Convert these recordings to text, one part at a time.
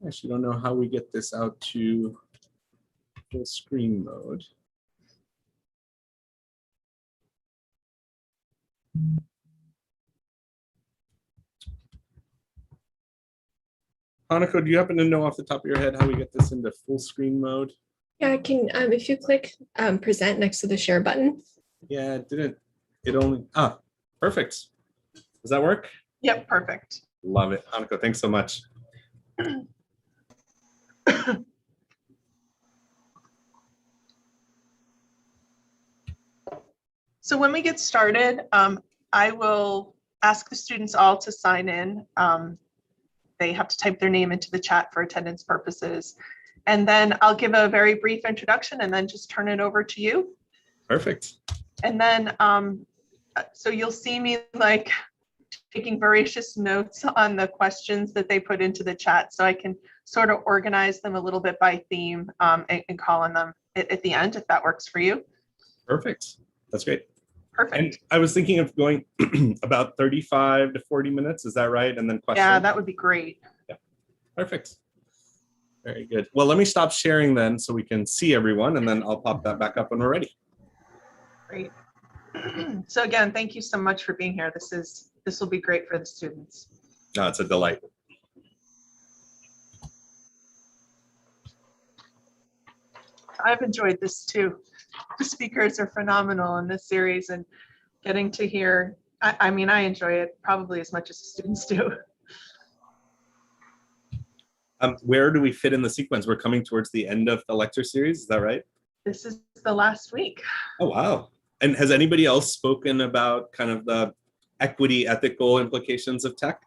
actually don't know how we get this out to full screen mode. Hanako, do you happen to know off the top of your head how we get this into full screen mode? Yeah, I can, if you click present next to the share button. Yeah, it didn't, it only, perfect. Does that work? Yep, perfect. Love it. Hanako, thanks so much. So when we get started, I will ask the students all to sign in. They have to type their name into the chat for attendance purposes. And then I'll give a very brief introduction and then just turn it over to you. Perfect. And then, so you'll see me like taking voracious notes on the questions that they put into the chat, so I can sort of organize them a little bit by theme and call on them at the end, if that works for you. Perfect. That's great. Perfect. And I was thinking of going about 35 to 40 minutes. Is that right? And then questions? Yeah, that would be great. Yeah. Perfect. Very good. Well, let me stop sharing then so we can see everyone, and then I'll pop that back up when we're ready. Great. So again, thank you so much for being here. This will be great for the students. No, it's a delight. I've enjoyed this too. The speakers are phenomenal in this series, and getting to hear, I mean, I enjoy it probably as much as the students do. Where do we fit in the sequence? We're coming towards the end of the lecture series. Is that right? This is the last week. Oh, wow. And has anybody else spoken about kind of the equity, ethical implications of tech?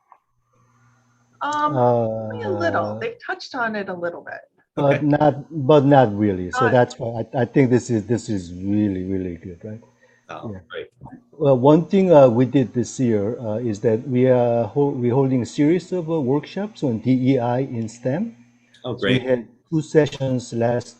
Only a little. They've touched on it a little bit. Okay. But not really. So that's why I think this is really good, right? Oh, Yeah. great. Well, one thing we did this year is that we're holding a series of workshops on DEI in STEM. Oh, So we great. had 2 sessions last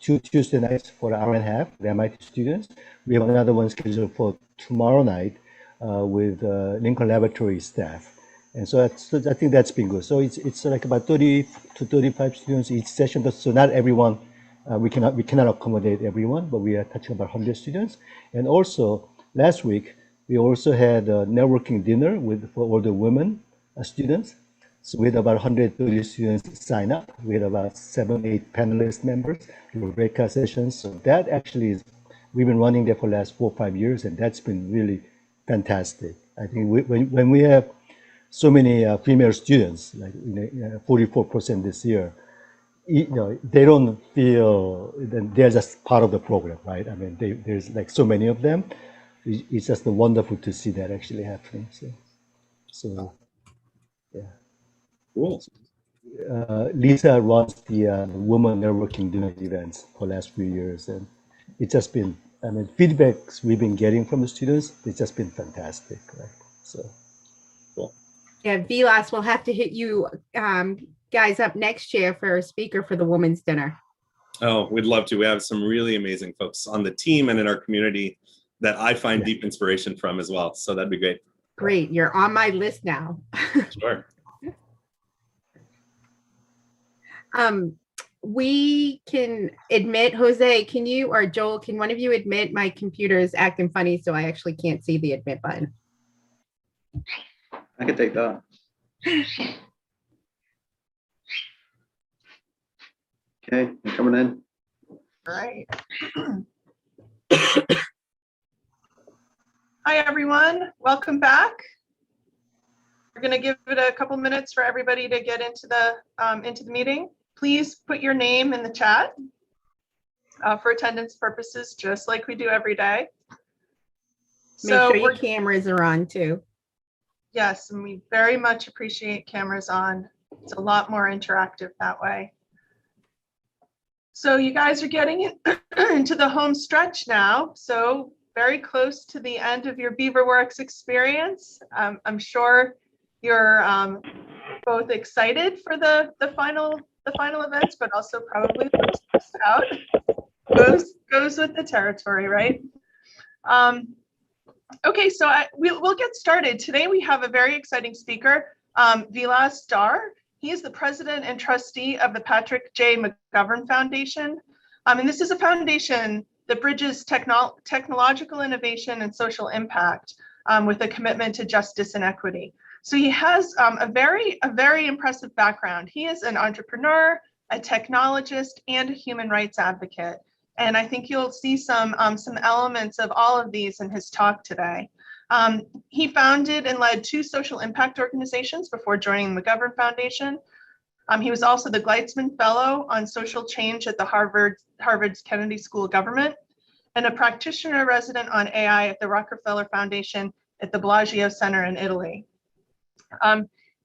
two Tuesday nights for an hour and a half with MIT students. We have another one scheduled for tomorrow night with Lincoln Laboratory staff. And so I think that's been good. So it's like about 30 to 35 students each session. So not everyone, we cannot accommodate everyone, but we are touching about 100 students. And also last week we also had a networking dinner for all the women students. So we had about 130 students sign up. We had about 7-8 panelist members, breakout sessions. So that actually is, we've been running there for the last 4 or 5 years, and that's been really fantastic. I think when we have so many female students, like 44% this year, they don't feel that they're just part of the program, right? I mean, there's like so many of them. It's just wonderful to see that actually happening. So yeah. Cool. Lisa runs the women networking dinner events for the last few years, and it's just been, I mean, feedbacks we've been getting from the students, it's just been fantastic, right? So cool. Yeah, Vilas, we'll have to hit you guys up next year for a speaker for the women's dinner. Oh, we'd love to. We have some really amazing folks on the team and in our community that I find deep inspiration from as well. So that'd be great. Great, you're on my list now. Sure. We can admit, Jose, can you, or Joel, can one of you admit my computer is acting funny, so I actually can't see the admit button? I can take that. Okay, I'm coming in. All right. Hi, everyone. Welcome back. We're going to give it a couple minutes for everybody to get into the meeting. Please put your name in the chat for attendance purposes, just like we do every day. Make sure your cameras are on too. Yes, and we very much appreciate cameras on. It's a lot more interactive that way. So you guys are getting into the home stretch now. So very close to the end of your BeaverWorks experience. I'm sure you're both excited for the final events, but also probably stressed out. Goes with the territory, right? Okay, so we'll get started. Today we have a very exciting speaker, Vilas Dhar. He is the president and trustee of the Patrick J. McGovern Foundation. And this is a foundation that bridges technological innovation and social impact with a commitment to justice and equity. So he has a very impressive background. He is an entrepreneur, a technologist, and a human rights advocate. And I think you'll see some elements of all of these in his talk today. He founded and led 2 social impact organizations before joining the McGovern Foundation. He was also the Gleitzman Fellow on Social Change at the Harvard's Kennedy School of Government, and a practitioner resident on AI at the Rockefeller Foundation at the Bellagio Center in Italy.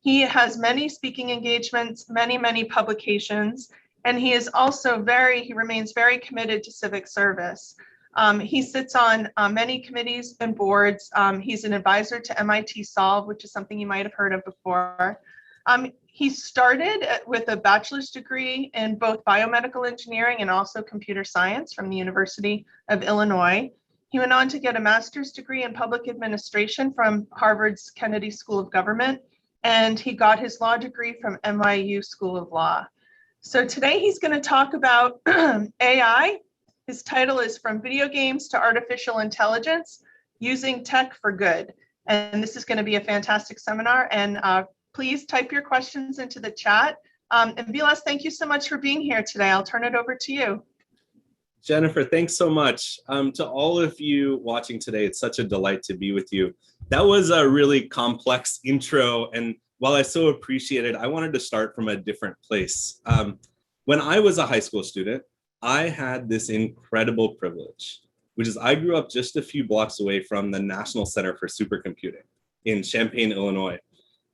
He has many speaking engagements, many publications, and he is also he remains very committed to civic service. He sits on many committees and boards. He's an advisor to MIT Solve, which is something you might have heard of before. He started with a bachelor's degree in both biomedical engineering and also computer science from the University of Illinois. He went on to get a master's degree in public administration from Harvard's Kennedy School of Government, and he got his law degree from NYU School of Law. So today he's going to talk about AI. His title is From Video Games to Artificial Intelligence, Using Tech for Good. And this is going to be a fantastic seminar. And please type your questions into the chat. And Vilas, thank you so much for being here today. I'll turn it over to you. Jennifer, thanks so much. To all of you watching today, it's such a delight to be with you. That was a really complex intro, and while I so appreciate it, I wanted to start from a different place. When I was a high school student, I had this incredible privilege, which is I grew up just a few blocks away from the National Center for Supercomputing in Champaign, Illinois.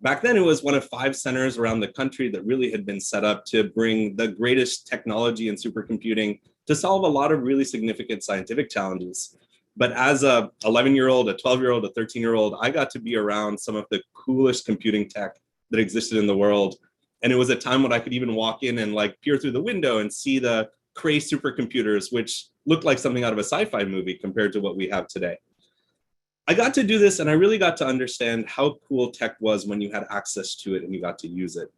Back then, it was one of 5 centers around the country that really had been set up to bring the greatest technology and supercomputing to solve a lot of really significant scientific challenges. But as a 11-year-old, a 12-year-old, a 13-year-old, I got to be around some of the coolest computing tech that existed in the world. And it was a time when I could even walk in and like peer through the window and see the Cray supercomputers, which looked like something out of a sci-fi movie compared to what we have today. I got to do this and I really got to understand how cool tech was when you had access to it and you got to use it.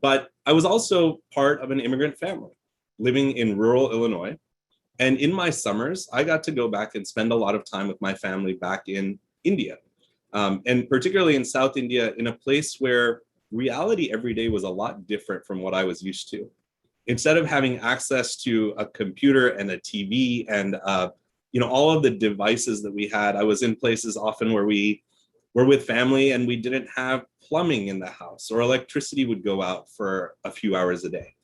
But I was also part of an immigrant family living in rural Illinois. And in my summers, I got to go back and spend a lot of time with my family back in India. And particularly in South India, in a place where reality every day was a lot different from what I was used to. Instead of having access to a computer and a TV and all of the devices that we had, I was in places often where we were with family and we didn't have plumbing in the house, or electricity would go out for a few hours a day.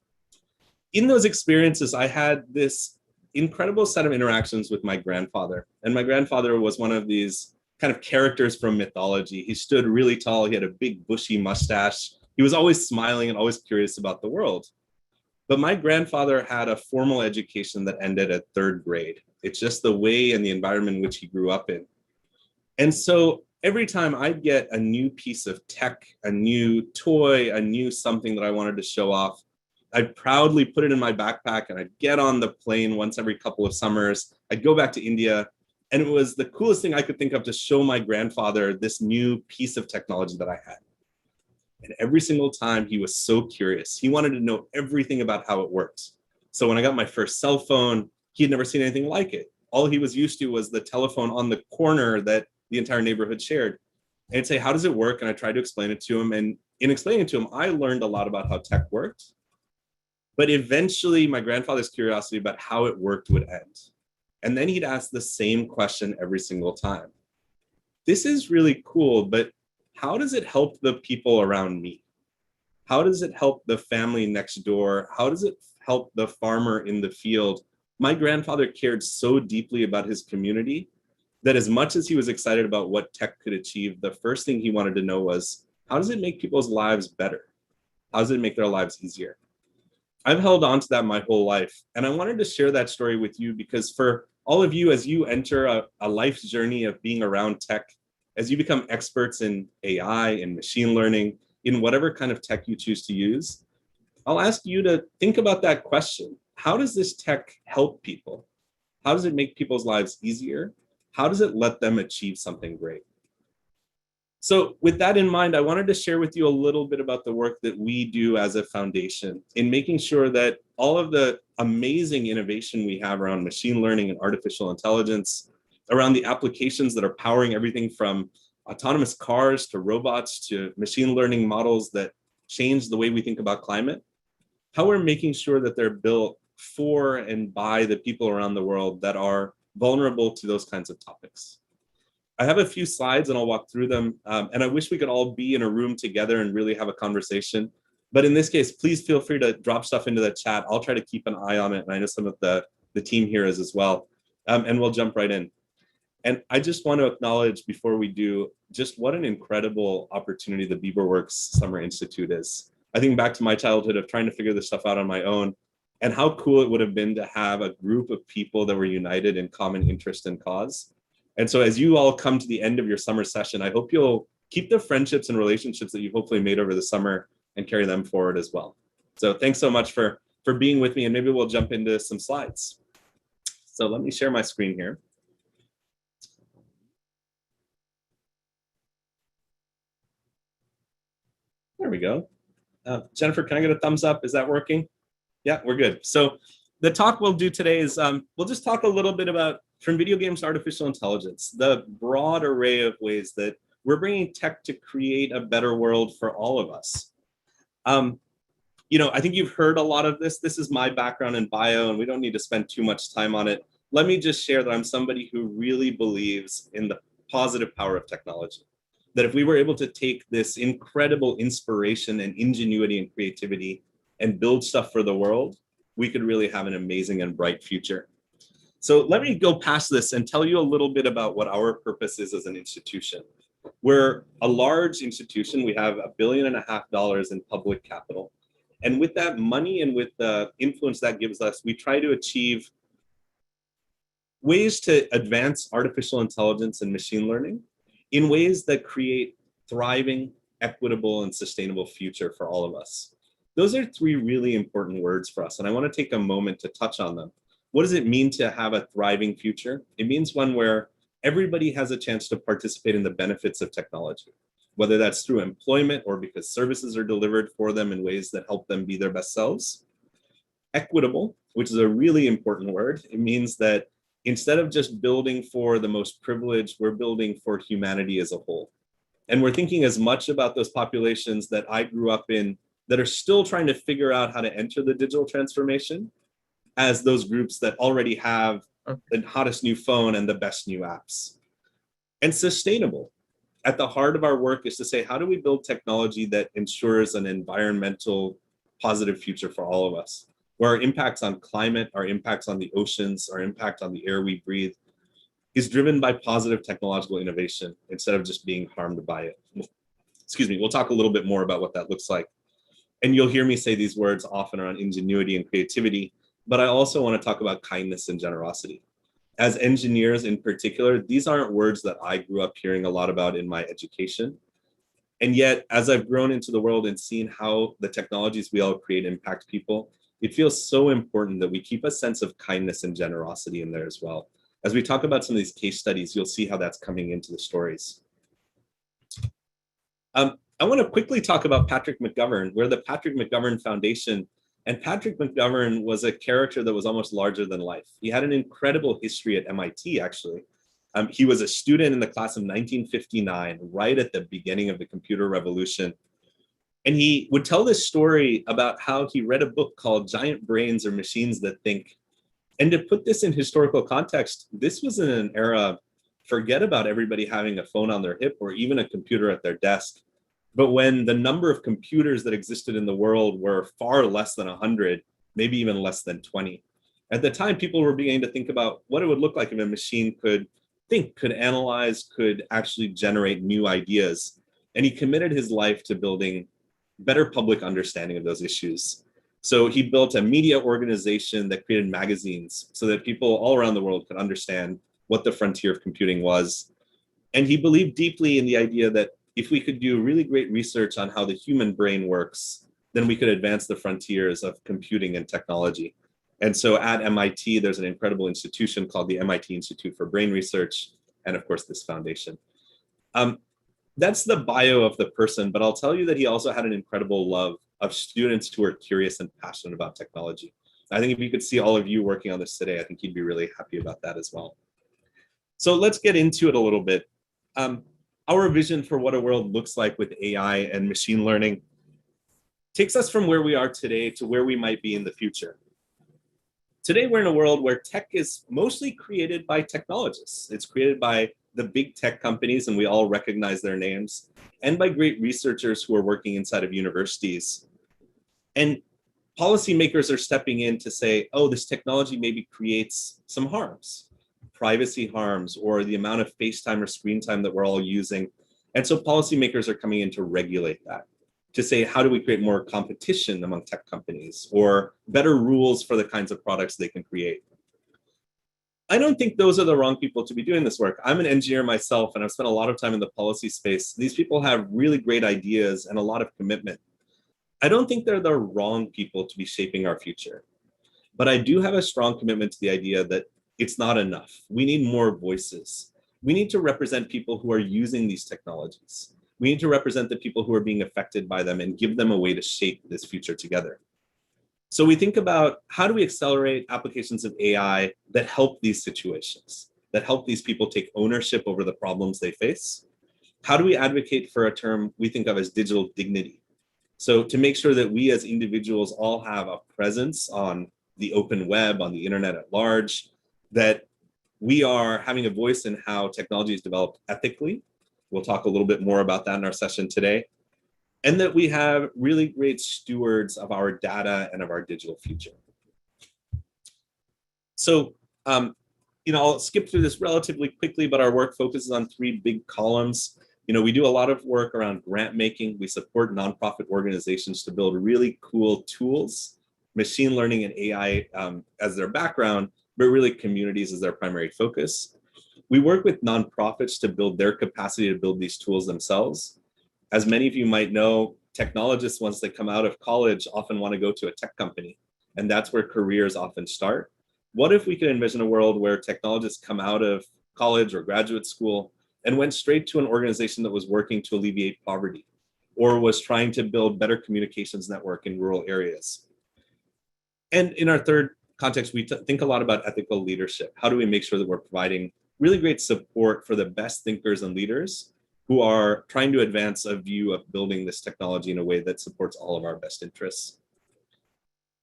In those experiences, I had this incredible set of interactions with my grandfather. And my grandfather was one of these kind of characters from mythology. He stood really tall. He had a big bushy mustache. He was always smiling and always curious about the world. But my grandfather had a formal education that ended at 3rd grade. It's just the way and the environment in which he grew up in. And so every time I'd get a new piece of tech, a new toy, a new something that I wanted to show off, I'd proudly put it in my backpack and I'd get on the plane once every couple of summers. I'd go back to India, and it was the coolest thing I could think of to show my grandfather this new piece of technology that I had. And every single time he was so curious. He wanted to know everything about how it worked. So when I got my first cell phone, he had never seen anything like it. All he was used to was the telephone on the corner that the entire neighborhood shared. And I'd say, how does it work? And I tried to explain it to him. And in explaining it to him, I learned a lot about how tech worked. But eventually, my grandfather's curiosity about how it worked would end. And then he'd ask the same question every single time. This is really cool, but how does it help the people around me? How does it help the family next door? How does it help the farmer in the field? My grandfather cared so deeply about his community that as much as he was excited about what tech could achieve, the first thing he wanted to know was, how does it make people's lives better? How does it make their lives easier? I've held on to that my whole life. And I wanted to share that story with you because for all of you, as you enter a life's journey of being around tech, as you become experts in AI and machine learning, in whatever kind of tech you choose to use, I'll ask you to think about that question. How does this tech help people? How does it make people's lives easier? How does it let them achieve something great? So with that in mind, I wanted to share with you a little bit about the work that we do as a foundation in making sure that all of the amazing innovation we have around machine learning and artificial intelligence, around the applications that are powering everything from autonomous cars to robots to machine learning models that change the way we think about climate, how we're making sure that they're built for and by the people around the world that are vulnerable to those kinds of topics. I have a few slides and I'll walk through them. And I wish we could all be in a room together and really have a conversation. But in this case, please feel free to drop stuff into the chat. I'll try to keep an eye on it. And I know some of the team here is as well. And we'll jump right in. And I just want to acknowledge before we do just what an incredible opportunity the BeaverWorks Summer Institute is. I think back to my childhood of trying to figure this stuff out on my own and how cool it would have been to have a group of people that were united in common interest and cause. And so as you all come to the end of your summer session, I hope you'll keep the friendships and relationships that you've hopefully made over the summer and carry them forward as well. So thanks so much for being with me, and maybe we'll jump into some slides. So let me share my screen here. There we go. Jennifer, can I get a thumbs up? Is that working? Yeah, we're good. So the talk we'll do today is we'll just talk a little bit about from video games to artificial intelligence, the broad array of ways that we're bringing tech to create a better world for all of us. You know, I think you've heard a lot of this. This is my background in bio, and we don't need to spend too much time on it. Let me just share that I'm somebody who really believes in the positive power of technology. That if we were able to take this incredible inspiration and ingenuity and creativity and build stuff for the world, we could really have an amazing and bright future. So let me go past this and tell you a little bit about what our purpose is as an institution. We're a large institution. We have $1.5 billion in public capital. And with that money and with the influence that gives us, we try to achieve ways to advance artificial intelligence and machine learning in ways that create thriving, equitable, and sustainable future for all of us. Those are three really important words for us, and I want to take a moment to touch on them. What does it mean to have a thriving future? It means one where everybody has a chance to participate in the benefits of technology, whether that's through employment or because services are delivered for them in ways that help them be their best selves. Equitable, which is a really important word. It means that instead of just building for the most privileged, we're building for humanity as a whole. And we're thinking as much about those populations that I grew up in that are still trying to figure out how to enter the digital transformation as those groups that already have the hottest new phone and the best new apps. And sustainable. At the heart of our work is to say, how do we build technology that ensures an environmental positive future for all of us, where our impacts on climate, our impacts on the oceans, our impact on the air we breathe is driven by positive technological innovation instead of just being harmed by it. Excuse me, we'll talk a little bit more about what that looks like. And you'll hear me say these words often around ingenuity and creativity, but I also want to talk about kindness and generosity. As engineers in particular, these aren't words that I grew up hearing a lot about in my education. And yet, as I've grown into the world and seen how the technologies we all create impact people, it feels so important that we keep a sense of kindness and generosity in there as well. As we talk about some of these case studies, you'll see how that's coming into the stories. I want to quickly talk about Patrick McGovern. We're the Patrick McGovern Foundation, and Patrick McGovern was a character that was almost larger than life. He had an incredible history at MIT, actually. He was a student in the class of 1959, right at the beginning of the computer revolution. And he would tell this story about how he read a book called Giant Brains or Machines That Think. And to put this in historical context, this was in an era, forget about everybody having a phone on their hip or even a computer at their desk. But when the number of computers that existed in the world were far less than 100, maybe even less than 20. At the time, people were beginning to think about what it would look like if a machine could think, could analyze, could actually generate new ideas. And he committed his life to building better public understanding of those issues. So he built a media organization that created magazines so that people all around the world could understand what the frontier of computing was. And he believed deeply in the idea that if we could do really great research on how the human brain works, then we could advance the frontiers of computing and technology. And so at MIT, there's an incredible institution called the MIT Institute for Brain Research, and of course, this foundation. That's the bio of the person, but I'll tell you that he also had an incredible love of students who are curious and passionate about technology. I think if you could see all of you working on this today, I think he'd be really happy about that as well. So let's get into it a little bit. Our vision for what a world looks like with AI and machine learning takes us from where we are today to where we might be in the future. Today, we're in a world where tech is mostly created by technologists. It's created by the big tech companies, and we all recognize their names, and by great researchers who are working inside of universities. And policymakers are stepping in to say, oh, this technology maybe creates some harms, privacy harms, or the amount of face time or screen time that we're all using. And so policymakers are coming in to regulate that, to say, how do we create more competition among tech companies or better rules for the kinds of products they can create? I don't think those are the wrong people to be doing this work. I'm an engineer myself, and I've spent a lot of time in the policy space. These people have really great ideas and a lot of commitment. I don't think they're the wrong people to be shaping our future. But I do have a strong commitment to the idea that it's not enough. We need more voices. We need to represent people who are using these technologies. We need to represent the people who are being affected by them and give them a way to shape this future together. So we think about, how do we accelerate applications of AI that help these situations, that help these people take ownership over the problems they face? How do we advocate for a term we think of as digital dignity? So to make sure that we as individuals all have a presence on the open web, on the internet at large, that we are having a voice in how technology is developed ethically. We'll talk a little bit more about that in our session today. And that we have really great stewards of our data and of our digital future. So, I'll skip through this relatively quickly, but our work focuses on 3 big columns. We do a lot of work around grant making. We support nonprofit organizations to build really cool tools, machine learning and AI as their background, but really communities as their primary focus. We work with nonprofits to build their capacity to build these tools themselves. As many of you might know, technologists, once they come out of college, often want to go to a tech company, and that's where careers often start. What if we could envision a world where technologists come out of college or graduate school and went straight to an organization that was working to alleviate poverty or was trying to build better communications network in rural areas? And in our third context, we think a lot about ethical leadership. How do we make sure that we're providing really great support for the best thinkers and leaders who are trying to advance a view of building this technology in a way that supports all of our best interests?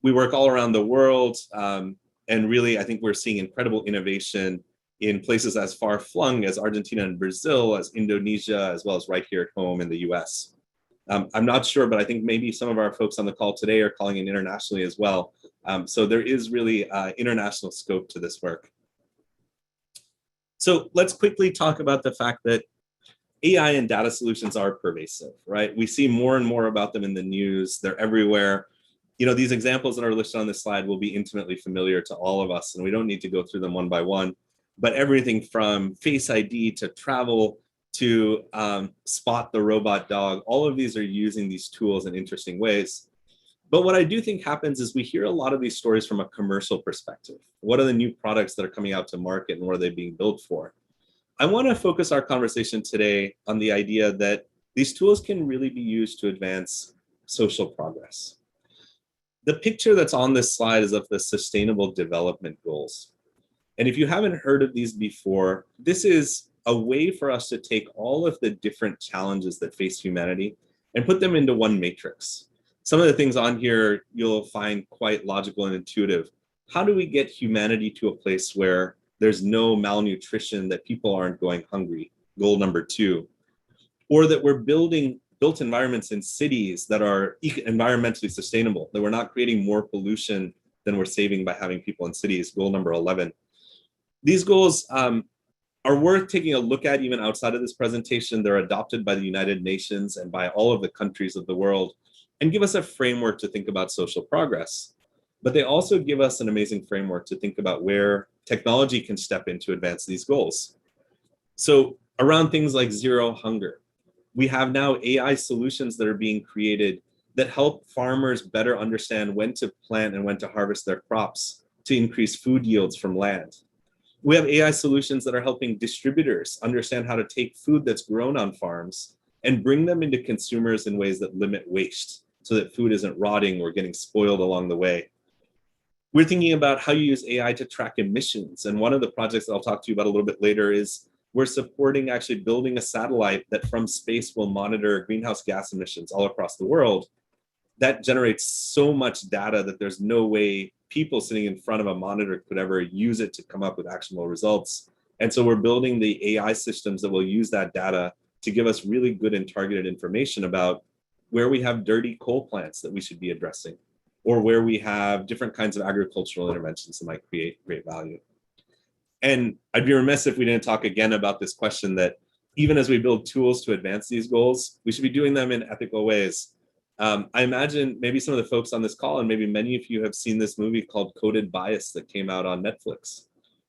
We work all around the world, and really, I think we're seeing incredible innovation in places as far-flung as Argentina and Brazil, as Indonesia, as well as right here at home in the US. I'm not sure, but I think maybe some of our folks on the call today are calling in internationally as well. So there is really international scope to this work. So let's quickly talk about the fact that AI and data solutions are pervasive, right? We see more and more about them in the news. They're everywhere. These examples that are listed on this slide will be intimately familiar to all of us, and we don't need to go through them one by one. But everything from Face ID to travel to spot the robot dog, all of these are using these tools in interesting ways. But what I do think happens is we hear a lot of these stories from a commercial perspective. What are the new products that are coming out to market, and what are they being built for? I want to focus our conversation today on the idea that these tools can really be used to advance social progress. The picture that's on this slide is of the Sustainable Development Goals. And if you haven't heard of these before, this is a way for us to take all of the different challenges that face humanity and put them into one matrix. Some of the things on here you'll find quite logical and intuitive. How do we get humanity to a place where there's no malnutrition, that people aren't going hungry? Goal number 2. Or that we're building built environments in cities that are environmentally sustainable, that we're not creating more pollution than we're saving by having people in cities. Goal number 11. These goals are worth taking a look at even outside of this presentation. They're adopted by the United Nations and by all of the countries of the world and give us a framework to think about social progress. But they also give us an amazing framework to think about where technology can step in to advance these goals. So around things like zero hunger, we have now AI solutions that are being created that help farmers better understand when to plant and when to harvest their crops to increase food yields from land. We have AI solutions that are helping distributors understand how to take food that's grown on farms and bring them into consumers in ways that limit waste so that food isn't rotting or getting spoiled along the way. We're thinking about how you use AI to track emissions. And one of the projects that I'll talk to you about a little bit later is we're supporting actually building a satellite that from space will monitor greenhouse gas emissions all across the world. That generates so much data that there's no way people sitting in front of a monitor could ever use it to come up with actionable results. And so we're building the AI systems that will use that data to give us really good and targeted information about where we have dirty coal plants that we should be addressing, or where we have different kinds of agricultural interventions that might create great value. And I'd be remiss if we didn't talk again about this question that even as we build tools to advance these goals, we should be doing them in ethical ways. I imagine maybe some of the folks on this call, and maybe many of you have seen this movie called Coded Bias that came out on Netflix.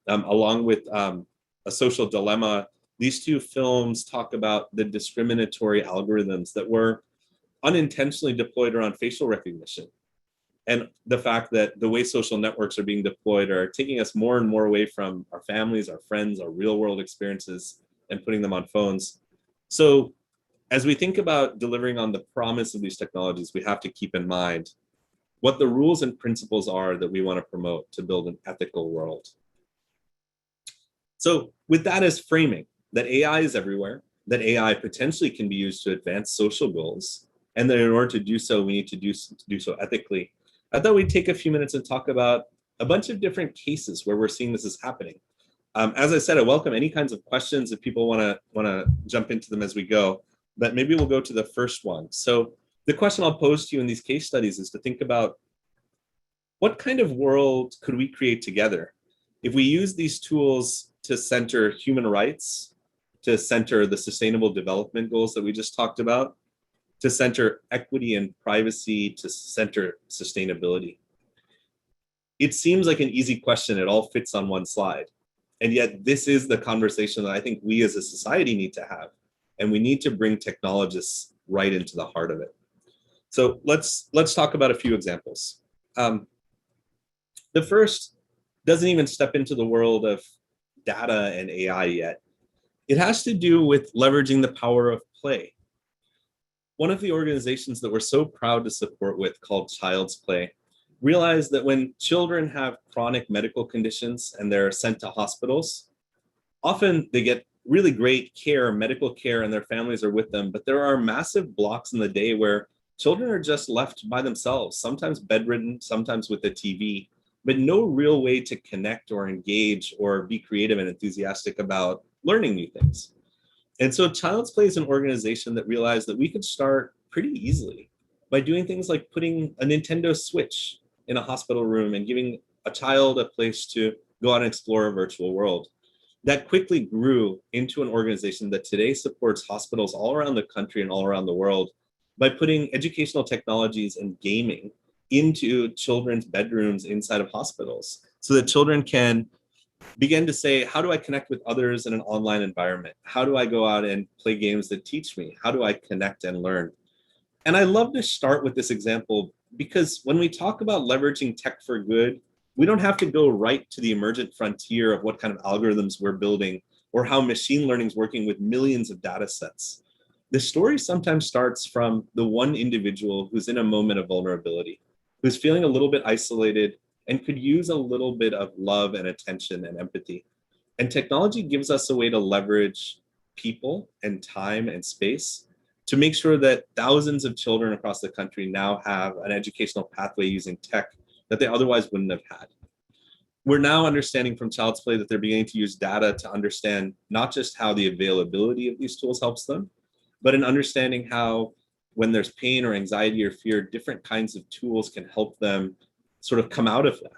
Along with A Social Dilemma, these two films talk about the discriminatory algorithms that were unintentionally deployed around facial recognition. And the fact that the way social networks are being deployed are taking us more and more away from our families, our friends, our real world experiences, and putting them on phones. So as we think about delivering on the promise of these technologies, we have to keep in mind what the rules and principles are that we want to promote to build an ethical world. So with that as framing, that AI is everywhere, that AI potentially can be used to advance social goals, and that in order to do so, we need to do so ethically, I thought we'd take a few minutes and talk about a bunch of different cases where we're seeing this is happening. As I said, I welcome any kinds of questions if people want to jump into them as we go, but maybe we'll go to the first one. So the question I'll pose to you in these case studies is to think about what kind of world could we create together if we use these tools to center human rights, to center the sustainable development goals that we just talked about, to center equity and privacy, to center sustainability. It seems like an easy question. It all fits on one slide. And yet this is the conversation that I think we as a society need to have. And we need to bring technologists right into the heart of it. So let's talk about a few examples. The first doesn't even step into the world of data and AI yet. It has to do with leveraging the power of play. One of the organizations that we're so proud to support with, called Child's Play, realized that when children have chronic medical conditions and they're sent to hospitals, often they get really great care, medical care, and their families are with them, but there are massive blocks in the day where children are just left by themselves, sometimes bedridden, sometimes with a TV, but no real way to connect or engage or be creative and enthusiastic about learning new things. And so Child's Play is an organization that realized that we could start pretty easily by doing things like putting a Nintendo Switch in a hospital room and giving a child a place to go out and explore a virtual world. That quickly grew into an organization that today supports hospitals all around the country and all around the world by putting educational technologies and gaming into children's bedrooms inside of hospitals so that children can begin to say, how do I connect with others in an online environment? How do I go out and play games that teach me? How do I connect and learn? And I love to start with this example because when we talk about leveraging tech for good, we don't have to go right to the emergent frontier of what kind of algorithms we're building or how machine learning is working with millions of data sets. The story sometimes starts from the one individual who's in a moment of vulnerability, who's feeling a little bit isolated and could use a little bit of love and attention and empathy. And technology gives us a way to leverage people and time and space to make sure that thousands of children across the country now have an educational pathway using tech that they otherwise wouldn't have had. We're now understanding from Child's Play that they're beginning to use data to understand not just how the availability of these tools helps them, but in understanding how when there's pain or anxiety or fear, different kinds of tools can help them sort of come out of that,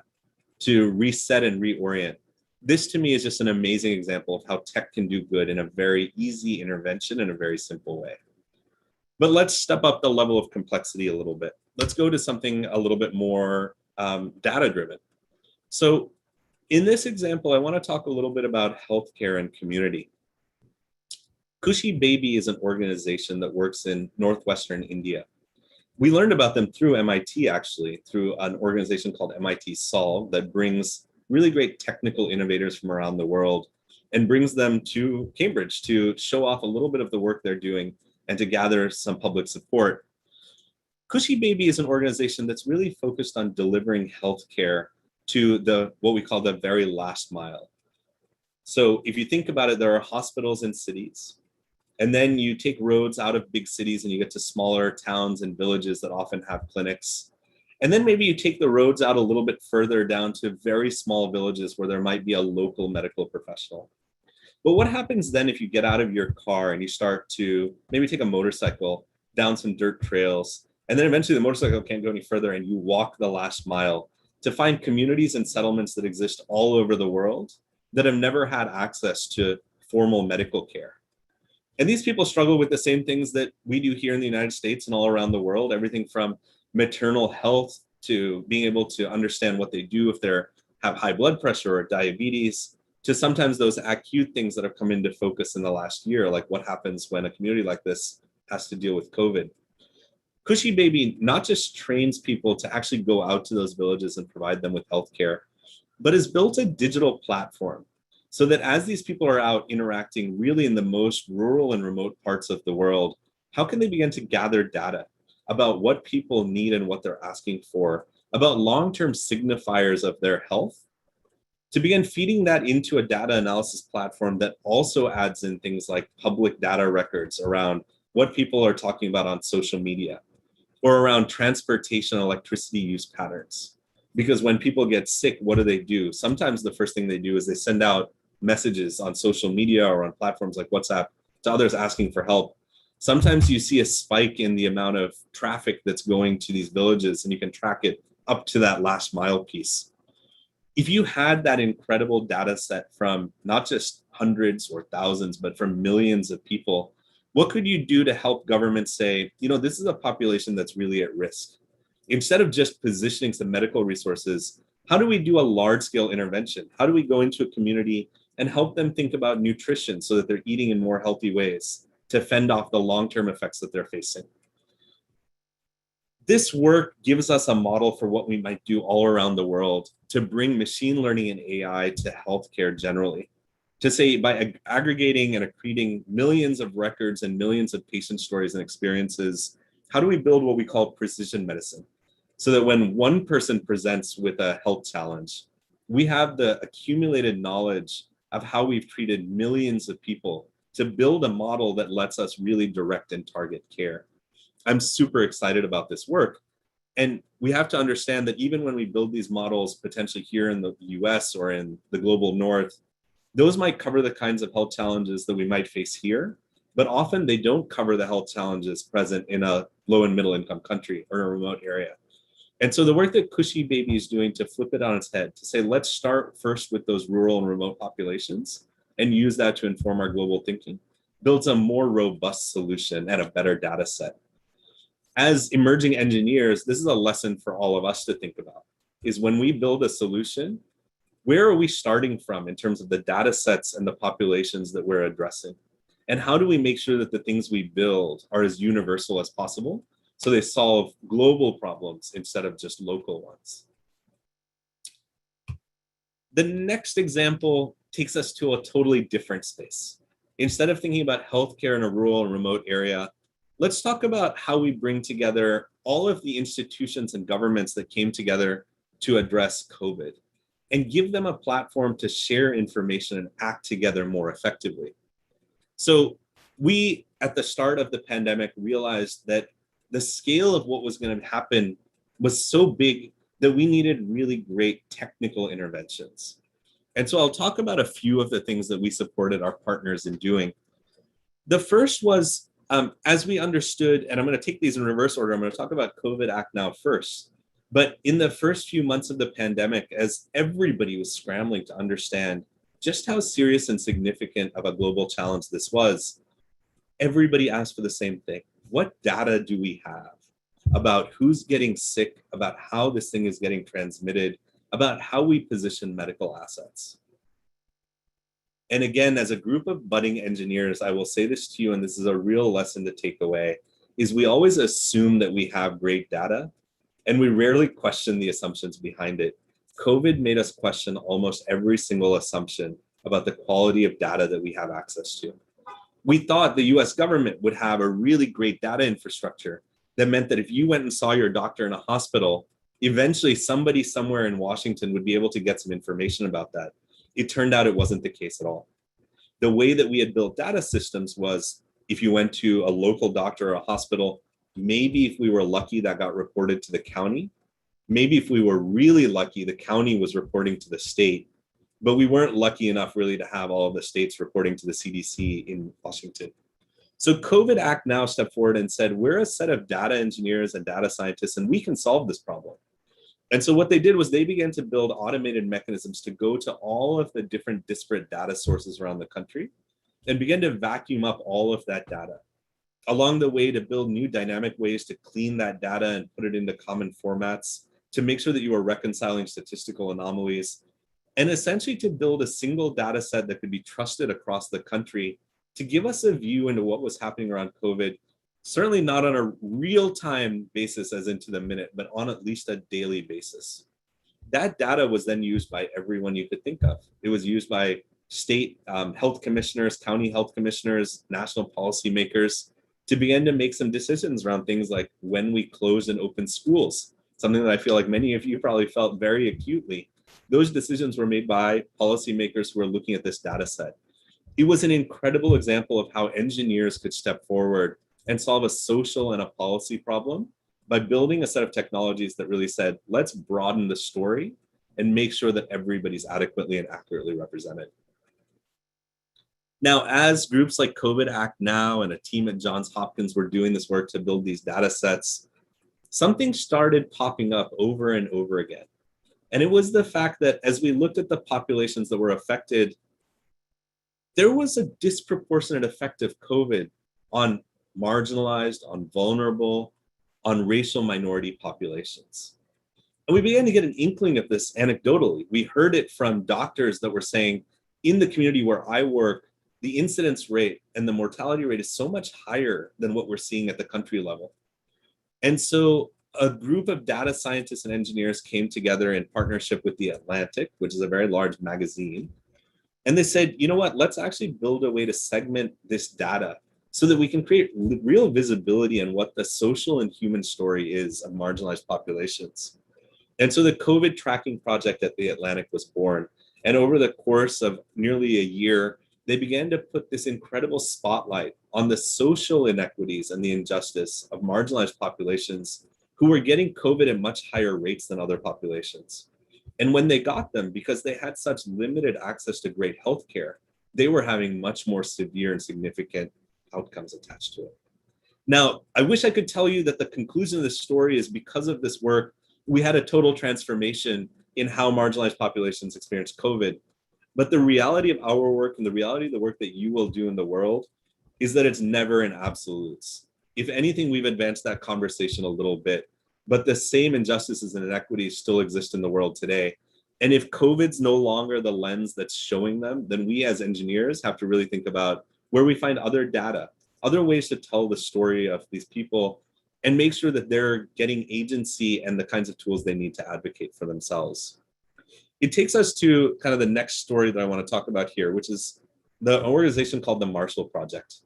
to reset and reorient. This to me is just an amazing example of how tech can do good in a very easy intervention in a very simple way. But let's step up the level of complexity a little bit. Let's go to something a little bit more data-driven. So in this example, I want to talk a little bit about healthcare and community. Khushi Baby is an organization that works in northwestern India. We learned about them through MIT, actually, through an organization called MIT Solve that brings really great technical innovators from around the world and brings them to Cambridge to show off a little bit of the work they're doing and to gather some public support. Khushi Baby is an organization that's really focused on delivering healthcare to what we call the very last mile. So if you think about it, there are hospitals in cities, and then you take roads out of big cities and you get to smaller towns and villages that often have clinics. And then maybe you take the roads out a little bit further down to very small villages where there might be a local medical professional. But what happens then if you get out of your car and you start to maybe take a motorcycle down some dirt trails, and then eventually the motorcycle can't go any further and you walk the last mile to find communities and settlements that exist all over the world that have never had access to formal medical care. And these people struggle with the same things that we do here in the United States and all around the world, everything from maternal health to being able to understand what they do if they have high blood pressure or diabetes, to sometimes those acute things that have come into focus in the last year, like what happens when a community like this has to deal with COVID. Khushi Baby not just trains people to actually go out to those villages and provide them with healthcare, but has built a digital platform so that as these people are out interacting really in the most rural and remote parts of the world, how can they begin to gather data about what people need and what they're asking for, about long-term signifiers of their health, to begin feeding that into a data analysis platform that also adds in things like public data records around what people are talking about on social media or around transportation and electricity use patterns. Because when people get sick, what do? Sometimes the first thing they do is they send out messages on social media or on platforms like WhatsApp to others asking for help. Sometimes you see a spike in the amount of traffic that's going to these villages, and you can track it up to that last mile piece. If you had that incredible data set from not just hundreds or thousands, but from millions of people, what could you do to help governments say, this is a population that's really at risk? Instead of just positioning some medical resources, how do we do a large-scale intervention? How do we go into a community and help them think about nutrition so that they're eating in more healthy ways to fend off the long-term effects that they're facing? This work gives us a model for what we might do all around the world to bring machine learning and AI to healthcare generally. To say by aggregating and accreting millions of records and millions of patient stories and experiences, how do we build what we call precision medicine? So that when one person presents with a health challenge, we have the accumulated knowledge of how we've treated millions of people to build a model that lets us really direct and target care. I'm super excited about this work. And we have to understand that even when we build these models, potentially here in the US or in the global north, those might cover the kinds of health challenges that we might face here, but often they don't cover the health challenges present in a low and middle income country or a remote area. And so the work that Khushi Baby is doing to flip it on its head, to say, let's start first with those rural and remote populations and use that to inform our global thinking, builds a more robust solution and a better data set. As emerging engineers, this is a lesson for all of us to think about, is when we build a solution, where are we starting from in terms of the data sets and the populations that we're addressing? And how do we make sure that the things we build are as universal as possible so they solve global problems instead of just local ones? The next example takes us to a totally different space. Instead of thinking about healthcare in a rural and remote area, let's talk about how we bring together all of the institutions and governments that came together to address COVID and give them a platform to share information and act together more effectively. So we, at the start of the pandemic, realized that the scale of what was going to happen was so big that we needed really great technical interventions. And so I'll talk about a few of the things that we supported our partners in doing. The first was, as we understood, and I'm going to take these in reverse order, I'm going to talk about COVID Act Now first. But in the first few months of the pandemic, as everybody was scrambling to understand just how serious and significant of a global challenge this was, everybody asked for the same thing. What data do we have about who's getting sick, about how this thing is getting transmitted, about how we position medical assets? And again, as a group of budding engineers, I will say this to you, and this is a real lesson to take away, is we always assume that we have great data, and we rarely question the assumptions behind it. COVID made us question almost every single assumption about the quality of data that we have access to. We thought the US government would have a really great data infrastructure that meant that if you went and saw your doctor in a hospital, eventually somebody somewhere in Washington would be able to get some information about that. It turned out it wasn't the case at all. The way that we had built data systems was if you went to a local doctor or a hospital, maybe if we were lucky, that got reported to the county. Maybe if we were really lucky, the county was reporting to the state, but we weren't lucky enough really to have all of the states reporting to the CDC in Washington. So COVID Act now stepped forward and said, we're a set of data engineers and data scientists, and we can solve this problem. And so what they did was they began to build automated mechanisms to go to all of the different disparate data sources around the country and begin to vacuum up all of that data. Along the way, to build new dynamic ways to clean that data and put it into common formats, to make sure that you are reconciling statistical anomalies, and essentially to build a single data set that could be trusted across the country to give us a view into what was happening around COVID, certainly not on a real-time basis as into the minute, but on at least a daily basis. That data was then used by everyone you could think of. It was used by state health commissioners, county health commissioners, national policymakers to begin to make some decisions around things like when we close and open schools, something that I feel like many of you probably felt very acutely. Those decisions were made by policymakers who were looking at this data set. It was an incredible example of how engineers could step forward and solve a social and a policy problem by building a set of technologies that really said, let's broaden the story and make sure that everybody's adequately and accurately represented. Now, as groups like COVID Act Now and a team at Johns Hopkins were doing this work to build these data sets, something started popping up over and over again. And it was the fact that as we looked at the populations that were affected, there was a disproportionate effect of COVID on marginalized, on vulnerable, on racial minority populations. And we began to get an inkling of this anecdotally. We heard it from doctors that were saying, in the community where I work, the incidence rate and the mortality rate is so much higher than what we're seeing at the country level. And so a group of data scientists and engineers came together in partnership with The Atlantic, which is a very large magazine. And they said, you know what, let's actually build a way to segment this data so that we can create real visibility in what the social and human story is of marginalized populations. And so the COVID tracking project at The Atlantic was born. And over the course of nearly a year, they began to put this incredible spotlight on the social inequities and the injustice of marginalized populations who were getting COVID at much higher rates than other populations. And when they got them, because they had such limited access to great healthcare, they were having much more severe and significant outcomes attached to it. Now, I wish I could tell you that the conclusion of this story is because of this work, we had a total transformation in how marginalized populations experienced COVID. But the reality of our work and the reality of the work that you will do in the world is that it's never in absolutes. If anything, we've advanced that conversation a little bit, but the same injustices and inequities still exist in the world today. And if COVID's no longer the lens that's showing them, then we as engineers have to really think about where we find other data, other ways to tell the story of these people and make sure that they're getting agency and the kinds of tools they need to advocate for themselves. It takes us to kind of the next story that I want to talk about here, which is the organization called the Marshall Project.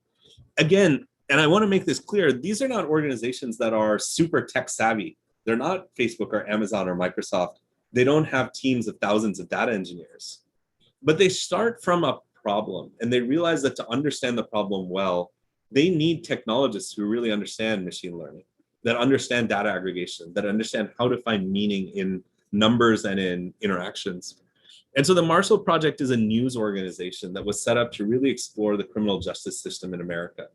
Again, and I want to make this clear, these are not organizations that are super tech savvy. They're not Facebook or Amazon or Microsoft. They don't have teams of thousands of data engineers. But they start from a problem, and they realize that to understand the problem well, they need technologists who really understand machine learning, that understand data aggregation, that understand how to find meaning in numbers and in interactions. And so the Marshall Project is a news organization that was set up to really explore the criminal justice system in America,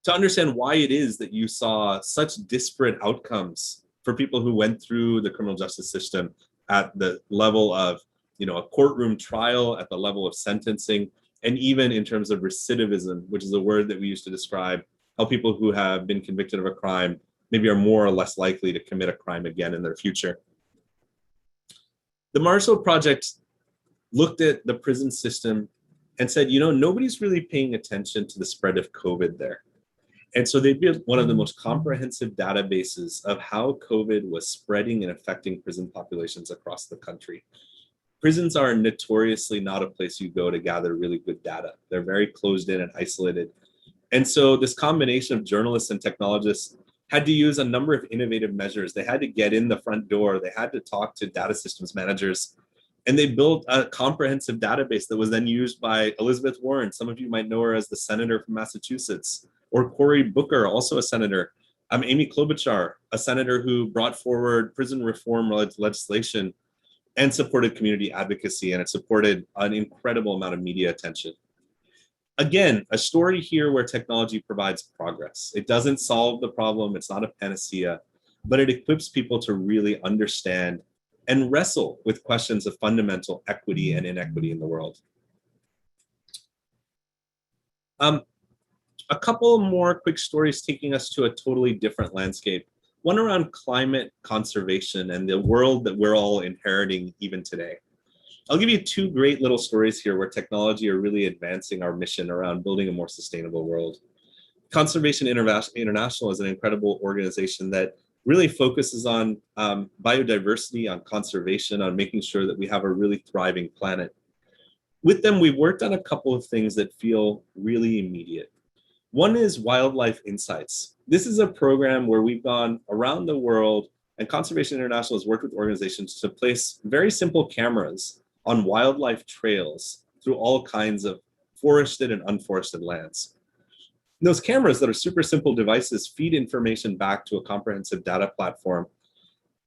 to understand why it is that you saw such disparate outcomes for people who went through the criminal justice system at the level of, a courtroom trial, at the level of sentencing, and even in terms of recidivism, which is a word that we use to describe how people who have been convicted of a crime maybe are more or less likely to commit a crime again in their future. The Marshall Project looked at the prison system and said, nobody's really paying attention to the spread of COVID there. And so they built one of the most comprehensive databases of how COVID was spreading and affecting prison populations across the country. prisons are notoriously not a place you go to gather really good data. They're very closed in and isolated. And so this combination of journalists and technologists had to use a number of innovative measures. They had to get in the front door. They had to talk to data systems managers. And they built a comprehensive database that was then used by Elizabeth Warren. Some of you might know her as the senator from Massachusetts, or Cory Booker, also a senator. Amy Klobuchar, a senator who brought forward prison reform legislation and supported community advocacy, and it supported an incredible amount of media attention. Again, a story here where technology provides progress. It doesn't solve the problem, it's not a panacea, but it equips people to really understand and wrestle with questions of fundamental equity and inequity in the world. A couple more quick stories taking us to a totally different landscape. One around climate conservation and the world that we're all inheriting even today. I'll give you two great little stories here where technology are really advancing our mission around building a more sustainable world. Conservation International is an incredible organization that really focuses on biodiversity, on conservation, on making sure that we have a really thriving planet. With them, we've worked on a couple of things that feel really immediate. One is Wildlife Insights. This is a program where we've gone around the world, and Conservation International has worked with organizations to place very simple cameras on wildlife trails through all kinds of forested and unforested lands. Those cameras that are super simple devices feed information back to a comprehensive data platform.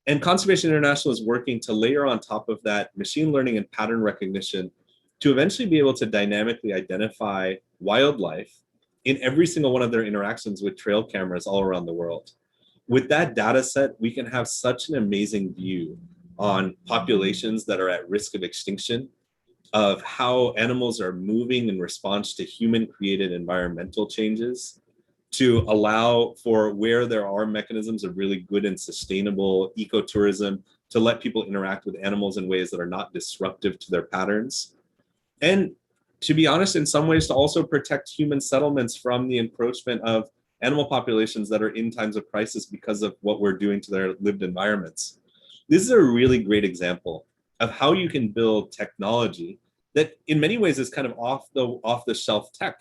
And Conservation International is working to layer on top of that machine learning and pattern recognition to eventually be able to dynamically identify wildlife in every single one of their interactions with trail cameras all around the world. With that data set, we can have such an amazing view on populations that are at risk of extinction, of how animals are moving in response to human-created environmental changes, to allow for where there are mechanisms of really good and sustainable ecotourism, to let people interact with animals in ways that are not disruptive to their patterns. And to be honest, in some ways, to also protect human settlements from the encroachment of animal populations that are in times of crisis because of what we're doing to their lived environments. This is a really great example of how you can build technology that in many ways is kind of off the shelf tech.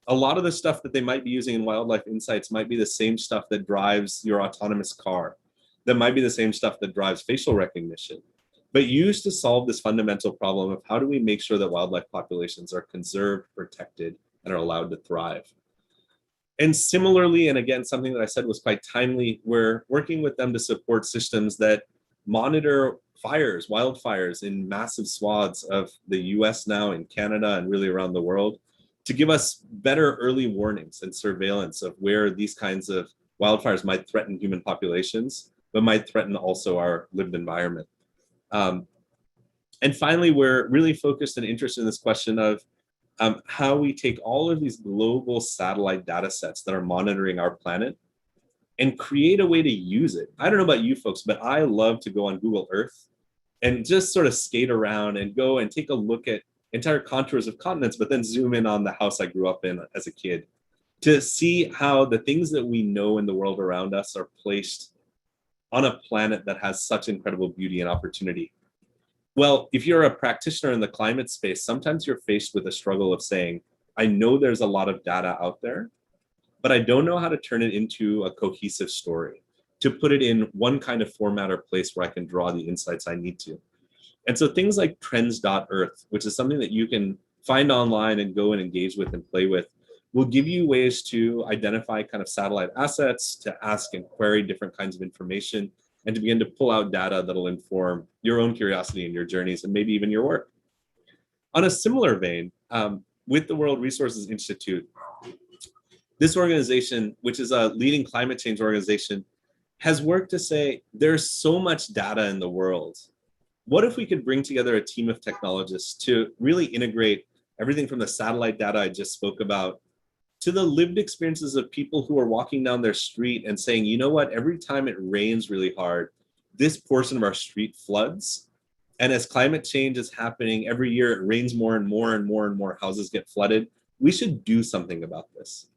A lot of the stuff that they might be using in Wildlife Insights might be the same stuff that drives your autonomous car. That might be the same stuff that drives facial recognition, but used to solve this fundamental problem of how do we make sure that wildlife populations are conserved, protected, and are allowed to thrive. And similarly, and again, something that I said was quite timely, we're working with them to support systems that monitor fires, wildfires in massive swaths of the US now, in Canada, and really around the world, to give us better early warnings and surveillance of where these kinds of wildfires might threaten human populations, but might threaten also our lived environment. And finally, we're really focused and interested in this question of how we take all of these global satellite data sets that are monitoring our planet and create a way to use it. I don't know about you folks, but I love to go on Google Earth and just sort of skate around and go and take a look at entire contours of continents, but then zoom in on the house I grew up in as a kid to see how the things that we know in the world around us are placed on a planet that has such incredible beauty and opportunity. Well, if you're a practitioner in the climate space, sometimes you're faced with a struggle of saying, I know there's a lot of data out there, but I don't know how to turn it into a cohesive story, to put it in one kind of format or place where I can draw the insights I need to. And so things like trends.earth, which is something that you can find online and go and engage with and play with, will give you ways to identify kind of satellite assets, to ask and query different kinds of information, and to begin to pull out data that'll inform your own curiosity and your journeys, and maybe even your work. On a similar vein, with the World Resources Institute, this organization, which is a leading climate change organization, has worked to say, there's so much data in the world. What if we could bring together a team of technologists to really integrate everything from the satellite data I just spoke about to the lived experiences of people who are walking down their street and saying, you know what, every time it rains really hard, this portion of our street floods. And as climate change is happening, every year it rains more and more and more and more houses get flooded. We should do something about this.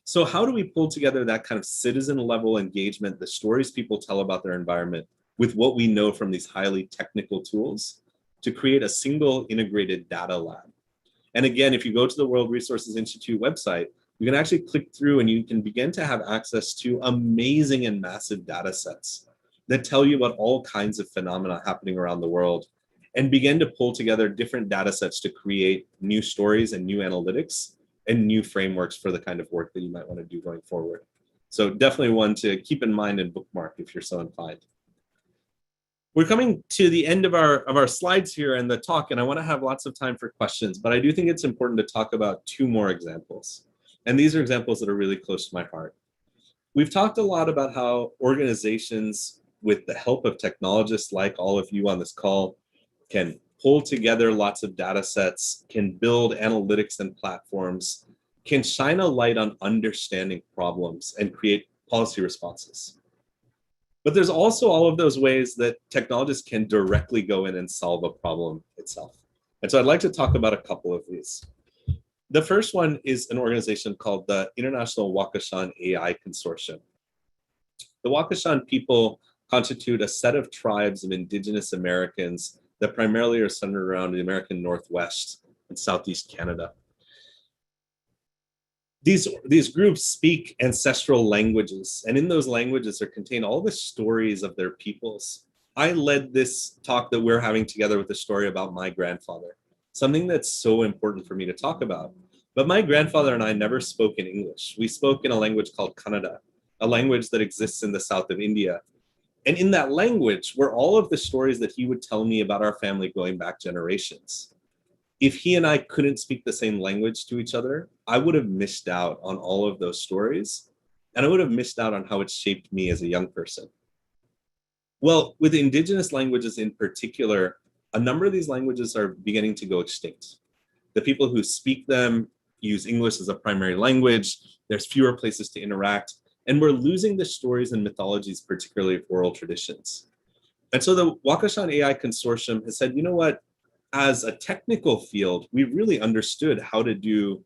So how do we pull together that kind of citizen level engagement, the stories people tell about their environment, with what we know from these highly technical tools to create a single integrated data lab. And again, if you go to the World Resources Institute website, you can actually click through and you can begin to have access to amazing and massive data sets that tell you about all kinds of phenomena happening around the world, and begin to pull together different data sets to create new stories and new analytics and new frameworks for the kind of work that you might want to do going forward. So definitely one to keep in mind and bookmark if you're so inclined. We're coming to the end of our slides here and the talk, and I want to have lots of time for questions, but I do think it's important to talk about two more examples. And these are examples that are really close to my heart. We've talked a lot about how organizations, with the help of technologists like all of you on this call, can pull together lots of data sets, can build analytics and platforms, can shine a light on understanding problems and create policy responses. But there's also all of those ways that technologists can directly go in and solve a problem itself. And so I'd like to talk about a couple of these. The first one is an organization called the International Wakashan AI Consortium. The Wakashan people constitute a set of tribes of indigenous Americans that primarily are centered around the American Northwest and Southeast Canada. These groups speak ancestral languages, and in those languages are contained all the stories of their peoples. I led this talk that we're having together with a story about my grandfather, something that's so important for me to talk about. But my grandfather and I never spoke in English. We spoke in a language called Kannada, a language that exists in the south of India. And in that language were all of the stories that he would tell me about our family going back generations. If he and I couldn't speak the same language to each other, I would have missed out on all of those stories, and I would have missed out on how it shaped me as a young person. Well, with indigenous languages in particular, a number of these languages are beginning to go extinct. The people who speak them use English as a primary language. There's fewer places to interact, and we're losing the stories and mythologies, particularly of oral traditions. And so the Wakashan AI Consortium has said, you know what? As a technical field, we really understood how to do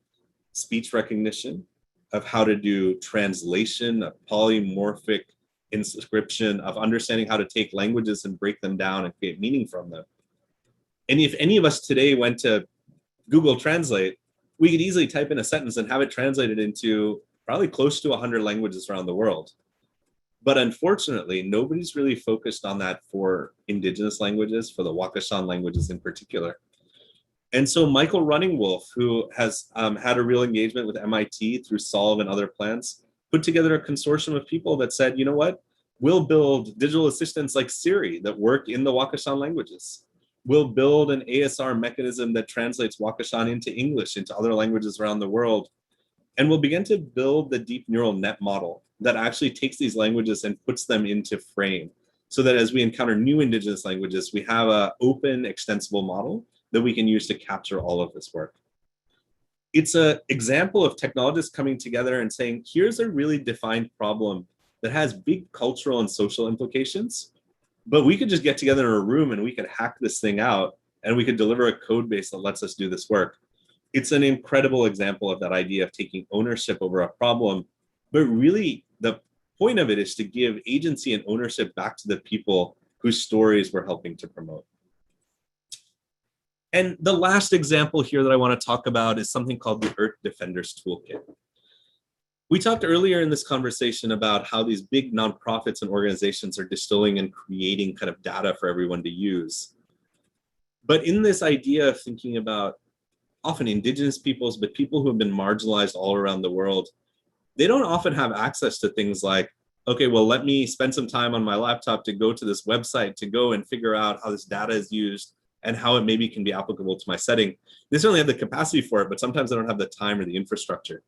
speech recognition, of how to do translation, of polymorphic inscription, of understanding how to take languages and break them down and create meaning from them. And if any of us today went to Google Translate, we could easily type in a sentence and have it translated into probably close to 100 languages around the world. But unfortunately, nobody's really focused on that for indigenous languages, for the Wakashan languages in particular. And so Michael Runningwolf, who has had a real engagement with MIT through Solve and other plans, put together a consortium of people that said, you know what, we'll build digital assistants like Siri that work in the Wakashan languages. We'll build an ASR mechanism that translates Wakashan into English, into other languages around the world. And we'll begin to build the deep neural net model that actually takes these languages and puts them into frame, so that as we encounter new indigenous languages, we have an open, extensible model that we can use to capture all of this work. It's an example of technologists coming together and saying, here's a really defined problem that has big cultural and social implications, but we could just get together in a room and we could hack this thing out and we could deliver a code base that lets us do this work. It's an incredible example of that idea of taking ownership over a problem, but really the point of it is to give agency and ownership back to the people whose stories we're helping to promote. And the last example here that I want to talk about is something called the Earth Defenders Toolkit. We talked earlier in this conversation about how these big nonprofits and organizations are distilling and creating kind of data for everyone to use. But in this idea of thinking about often indigenous peoples, but people who have been marginalized all around the world, they don't often have access to things like, okay, well, let me spend some time on my laptop to go to this website to go and figure out how this data is used and how it maybe can be applicable to my setting. They certainly have the capacity for it, but sometimes they don't have the time or the infrastructure.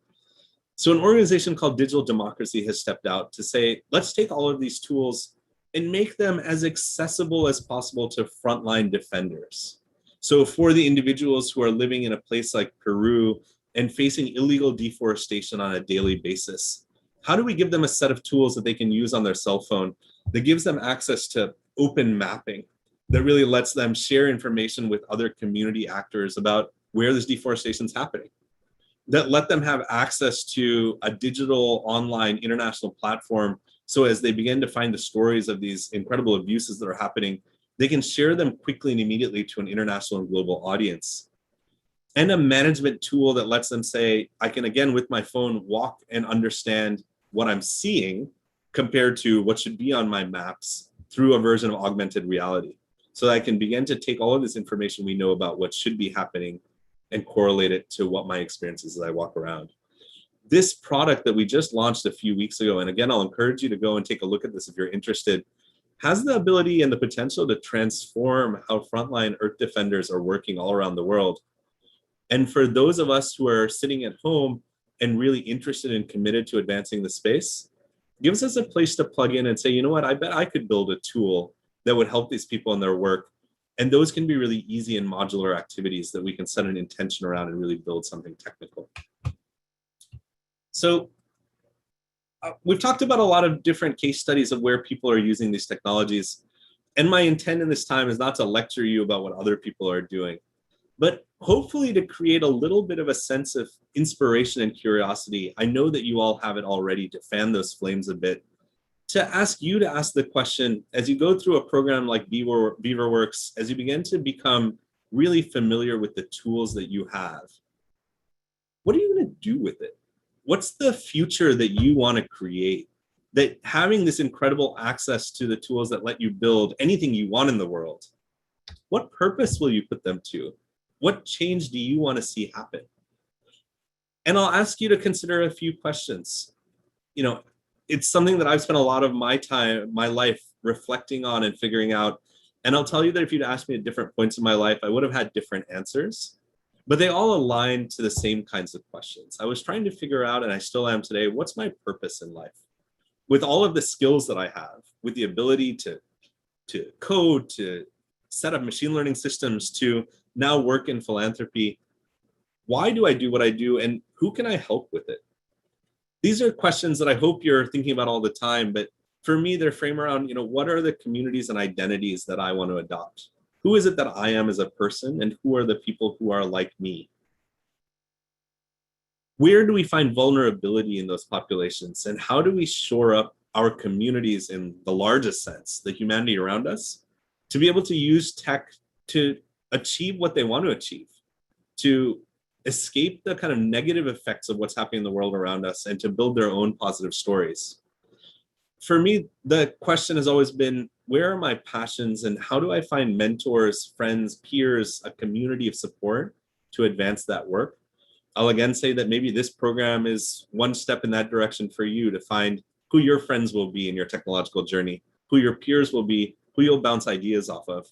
So an organization called Digital Democracy has stepped out to say, let's take all of these tools and make them as accessible as possible to frontline defenders. So for the individuals who are living in a place like Peru and facing illegal deforestation on a daily basis, how do we give them a set of tools that they can use on their cell phone that gives them access to open mapping, that really lets them share information with other community actors about where this deforestation is happening, that let them have access to a digital online international platform, so as they begin to find the stories of these incredible abuses that are happening, They can share them quickly and immediately to an international and global audience. And a management tool that lets them say, I can, again, with my phone, walk and understand what I'm seeing compared to what should be on my maps through a version of augmented reality. So that I can begin to take all of this information we know about what should be happening and correlate it to what my experience is as I walk around. This product that we just launched a few weeks ago, and again, I'll encourage you to go and take a look at this if you're interested, has the ability and the potential to transform how frontline Earth defenders are working all around the world. And for those of us who are sitting at home and really interested and committed to advancing the space, gives us a place to plug in and say, you know what, I bet I could build a tool that would help these people in their work. And those can be really easy and modular activities that we can set an intention around and really build something technical. So we've talked about a lot of different case studies of where people are using these technologies. And my intent in this time is not to lecture you about what other people are doing, but hopefully to create a little bit of a sense of inspiration and curiosity. I know that you all have it already, to fan those flames a bit, to ask you to ask the question, as you go through a program like Beaverworks, as you begin to become really familiar with the tools that you have, what are you going to do with it? What's the future that you want to create? That having this incredible access to the tools that let you build anything you want in the world, what purpose will you put them to? What change do you want to see happen? And I'll ask you to consider a few questions. You know, it's something that I've spent a lot of my time, my life, reflecting on and figuring out. And I'll tell you that if you'd asked me at different points in my life, I would have had different answers, but they all align to the same kinds of questions. I was trying to figure out, and I still am today, what's my purpose in life? With all of the skills that I have, with the ability to code, to set up machine learning systems, to now work in philanthropy, why do I do what I do, and who can I help with it? These are questions that I hope you're thinking about all the time, but for me, they're framed around, you know, what are the communities and identities that I want to adopt? Who is it that I am as a person, and who are the people who are like me? Where do we find vulnerability in those populations, and how do we shore up our communities in the largest sense, the humanity around us, to be able to use tech to achieve what they want to achieve, to escape the kind of negative effects of what's happening in the world around us, and to build their own positive stories? For me, the question has always been, where are my passions, and how do I find mentors, friends, peers, a community of support to advance that work? I'll again say that maybe this program is one step in that direction for you, to find who your friends will be in your technological journey, who your peers will be, who you'll bounce ideas off of.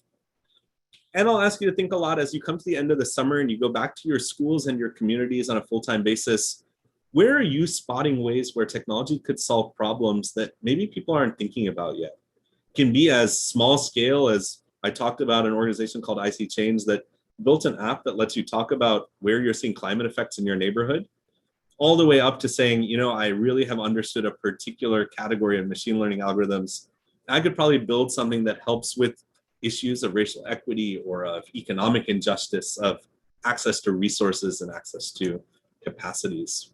And I'll ask you to think a lot as you come to the end of the summer and you go back to your schools and your communities on a full-time basis. Where are you spotting ways where technology could solve problems that maybe people aren't thinking about yet? It can be as small scale as I talked about an organization called IC Change that built an app that lets you talk about where you're seeing climate effects in your neighborhood, all the way up to saying, you know, I really have understood a particular category of machine learning algorithms. I could probably build something that helps with issues of racial equity or of economic injustice, of access to resources and access to capacities.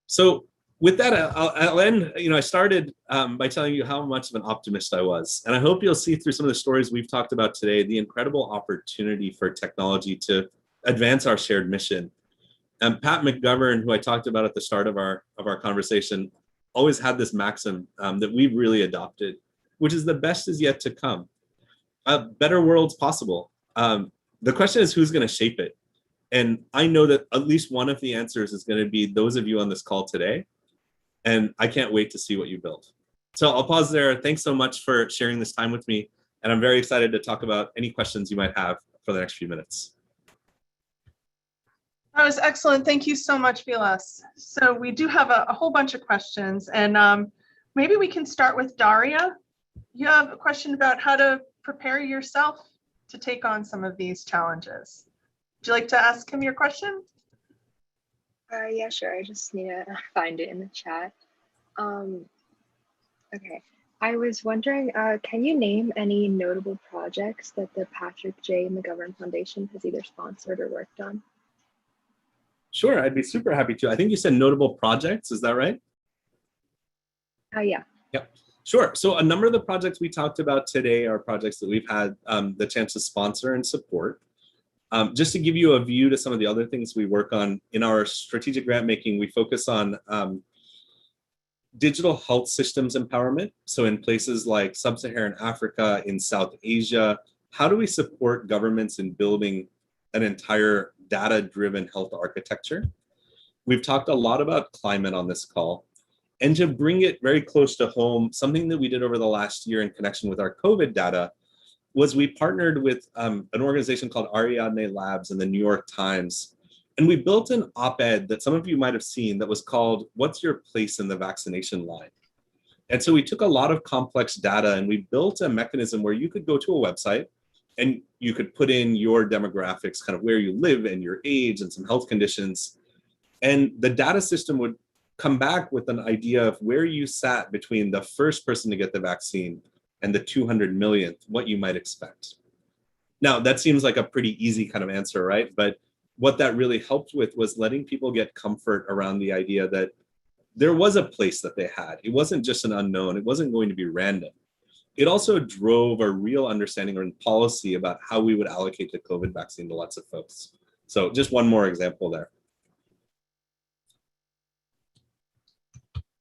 So with that, I'll end. You know, I started by telling you how much of an optimist I was. And I hope you'll see through some of the stories we've talked about today, the incredible opportunity for technology to advance our shared mission. And Pat McGovern, who I talked about at the start of our conversation, always had this maxim that we've really adopted, which is the best is yet to come. A better world's possible. The question is, who's going to shape it? And I know that at least one of the answers is going to be those of you on this call today. And I can't wait to see what you build. So I'll pause there. Thanks so much for sharing this time with me. And I'm very excited to talk about any questions you might have for the next few minutes. That was excellent. Thank you so much, Vilas. So we do have a whole bunch of questions, and maybe we can start with Daria. You have a question about how to prepare yourself to take on some of these challenges. Would you like to ask him your question? Yeah, sure. I just need to find it in the chat. Okay. I was wondering, can you name any notable projects that the Patrick J. McGovern Foundation has either sponsored or worked on? Sure, I'd be super happy to. I think you said notable projects, is that right? Yeah. Yep. Sure. So a number of the projects we talked about today are projects that we've had the chance to sponsor and support. Just to give you a view to some of the other things we work on in our strategic grant making, we focus on digital health systems empowerment. So in places like Sub-Saharan Africa, in South Asia, how do we support governments in building an entire data-driven health architecture? We've talked a lot about climate on this call. And to bring it very close to home, something that we did over the last year in connection with our COVID data was we partnered with an organization called Ariadne Labs in the New York Times. And we built an op-ed that some of you might have seen that was called, "What's Your Place in the Vaccination Line?" And so we took a lot of complex data and we built a mechanism where you could go to a website and you could put in your demographics, kind of where you live and your age and some health conditions. And the data system would come back with an idea of where you sat between the first person to get the vaccine and the 200 millionth, what you might expect. Now, that seems like a pretty easy kind of answer, right? But what that really helped with was letting people get comfort around the idea that there was a place that they had. It wasn't just an unknown. It wasn't going to be random. It also drove a real understanding and policy about how we would allocate the COVID vaccine to lots of folks. So just one more example there.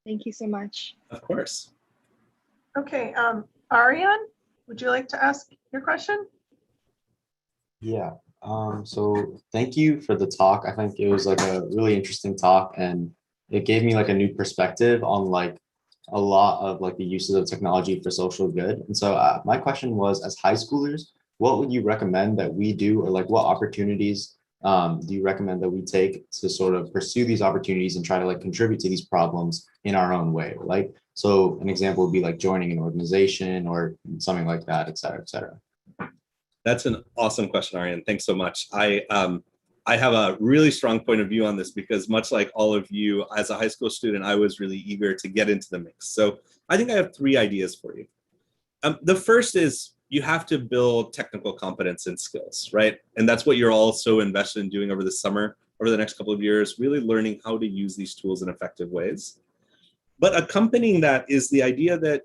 Thank you so much. Of course. Okay, Ariane, would you like to ask your question? Yeah, so thank you for the talk. I think it was like a really interesting talk, and it gave me like a new perspective on like a lot of like the uses of technology for social good. And so my question was, as high schoolers, what would you recommend that we do, or like what opportunities do you recommend that we take to sort of pursue these opportunities and try to like contribute to these problems in our own way? Like, so an example would be like joining an organization or something like that, et cetera, et cetera. That's an awesome question, Ariane. Thanks so much. I have a really strong point of view on this because much like all of you, as a high school student, I was really eager to get into the mix. So I think I have 3 ideas for you. The first is you have to build technical competence and skills, right? And that's what you're all so invested in doing over the summer, over the next couple of years, really learning how to use these tools in effective ways. But accompanying that is the idea that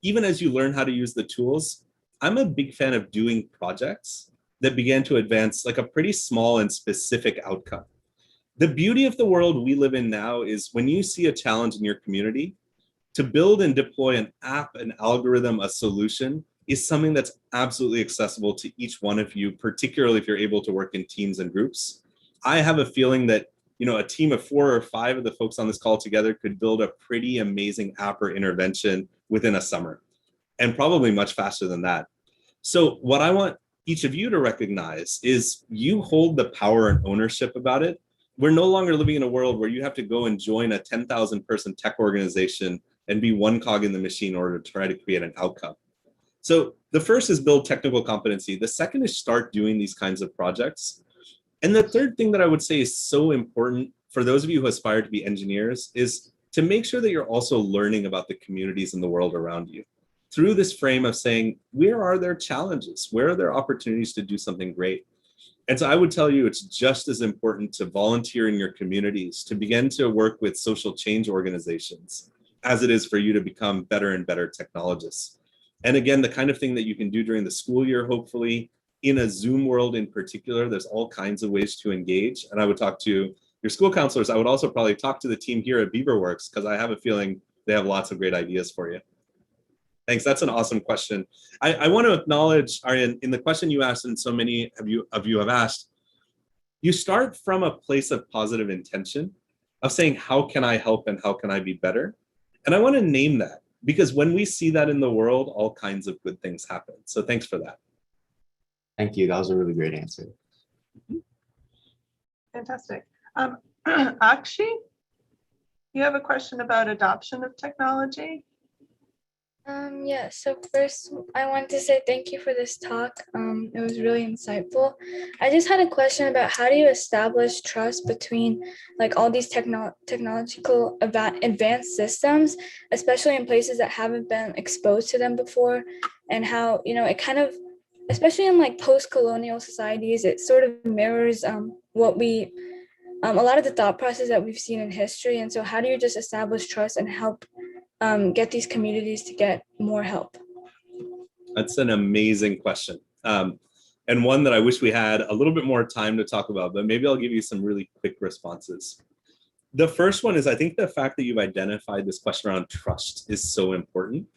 even as you learn how to use the tools, I'm a big fan of doing projects that began to advance like a pretty small and specific outcome. The beauty of the world we live in now is when you see a challenge in your community, to build and deploy an app, an algorithm, a solution is something that's absolutely accessible to each one of you, particularly if you're able to work in teams and groups. I have a feeling that, you know, a team of 4 or 5 of the folks on this call together could build a pretty amazing app or intervention within a summer, and probably much faster than that. So what I want each of you to recognize is you hold the power and ownership about it. We're no longer living in a world where you have to go and join a 10,000 person tech organization and be one cog in the machine in order to try to create an outcome. So the first is build technical competency. The second is start doing these kinds of projects. And the third thing that I would say is so important for those of you who aspire to be engineers is to make sure that you're also learning about the communities in the world around you through this frame of saying, where are there challenges? Where are there opportunities to do something great? And so I would tell you it's just as important to volunteer in your communities, to begin to work with social change organizations, as it is for you to become better and better technologists. And again, the kind of thing that you can do during the school year, hopefully, in a Zoom world in particular, there's all kinds of ways to engage. And I would talk to your school counselors. I would also probably talk to the team here at Beaverworks, because I have a feeling they have lots of great ideas for you. Thanks, that's an awesome question. I want to acknowledge, Ariane, in the question you asked, and so many of you have asked, you start from a place of positive intention, of saying, how can I help and how can I be better? And I want to name that, because when we see that in the world, all kinds of good things happen. So thanks for that. Thank you, that was a really great answer. Fantastic. Akshi, you have a question about adoption of technology? Yeah, so first I want to say thank you for this talk. It was really insightful. I just had a question about how do you establish trust between like all these technological advanced systems, especially in places that haven't been exposed to them before, and how, you know, it kind of, especially in like post-colonial societies, it sort of mirrors what we, a lot of the thought process that we've seen in history. And so how do you just establish trust and help get these communities to get more help? That's an amazing question. And one that I wish we had a little bit more time to talk about, but maybe I'll give you some really quick responses. The first one is, I think the fact that you've identified this question around trust is so important.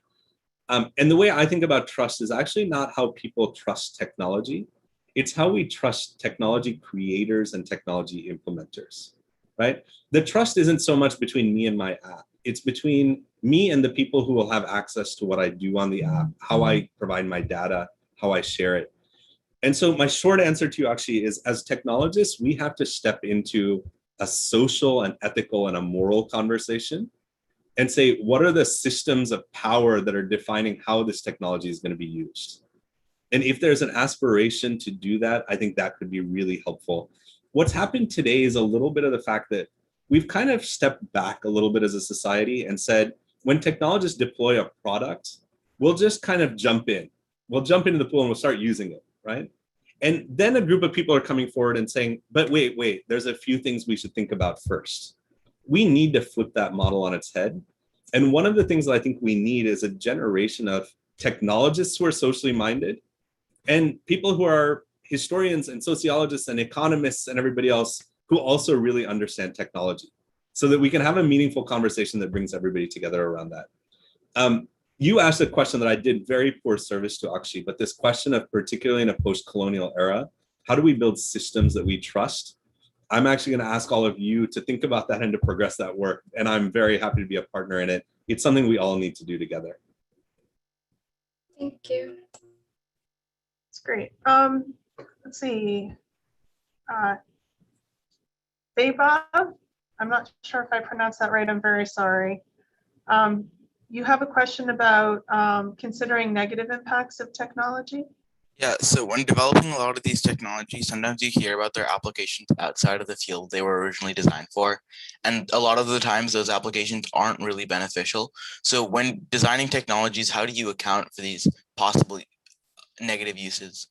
And the way I think about trust is actually not how people trust technology. It's how we trust technology creators and technology implementers, right? The trust isn't so much between me and my app. It's between me and the people who will have access to what I do on the app, how I provide my data, how I share it. And so my short answer to you actually is, as technologists, we have to step into a social and ethical and a moral conversation and say, what are the systems of power that are defining how this technology is going to be used? And if there's an aspiration to do that, I think that could be really helpful. What's happened today is a little bit of the fact that we've kind of stepped back a little bit as a society and said, when technologists deploy a product, we'll just kind of jump in. We'll jump into the pool and we'll start using it, right? And then a group of people are coming forward and saying, but wait, there's a few things we should think about first. We need to flip that model on its head. And one of the things that I think we need is a generation of technologists who are socially minded and people who are historians and sociologists and economists and everybody else who also really understand technology, so that we can have a meaningful conversation that brings everybody together around that. You asked a question that I did very poor service to, Akshi, but this question of, particularly in a post-colonial era, how do we build systems that we trust? I'm actually going to ask all of you to think about that and to progress that work. And I'm very happy to be a partner in it. It's something we all need to do together. Thank you. That's great. Let's see. Beba, I'm not sure if I pronounced that right. I'm very sorry. You have a question about considering negative impacts of technology? Yeah, so when developing a lot of these technologies, sometimes you hear about their applications outside of the field they were originally designed for. And a lot of the times those applications aren't really beneficial. So when designing technologies, how do you account for these possibly negative uses?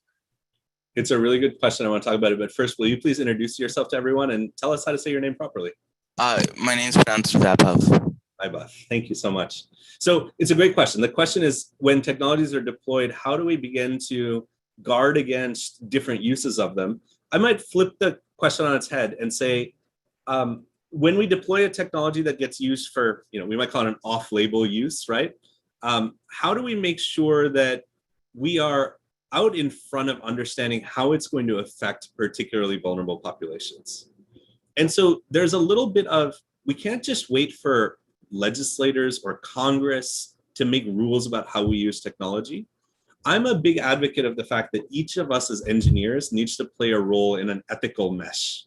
It's a really good question. I want to talk about it. But first, will you please introduce yourself to everyone and tell us how to say your name properly? My name's pronounced Vapov. Thank you so much. So it's a great question. The question is, when technologies are deployed, how do we begin to guard against different uses of them? I might flip the question on its head and say, when we deploy a technology that gets used for, we might call it an off-label use, right? How do we make sure that we are out in front of understanding how it's going to affect particularly vulnerable populations? And so there's a little bit of, we can't just wait for legislators or Congress to make rules about how we use technology. I'm a big advocate of the fact that each of us as engineers needs to play a role in an ethical mesh,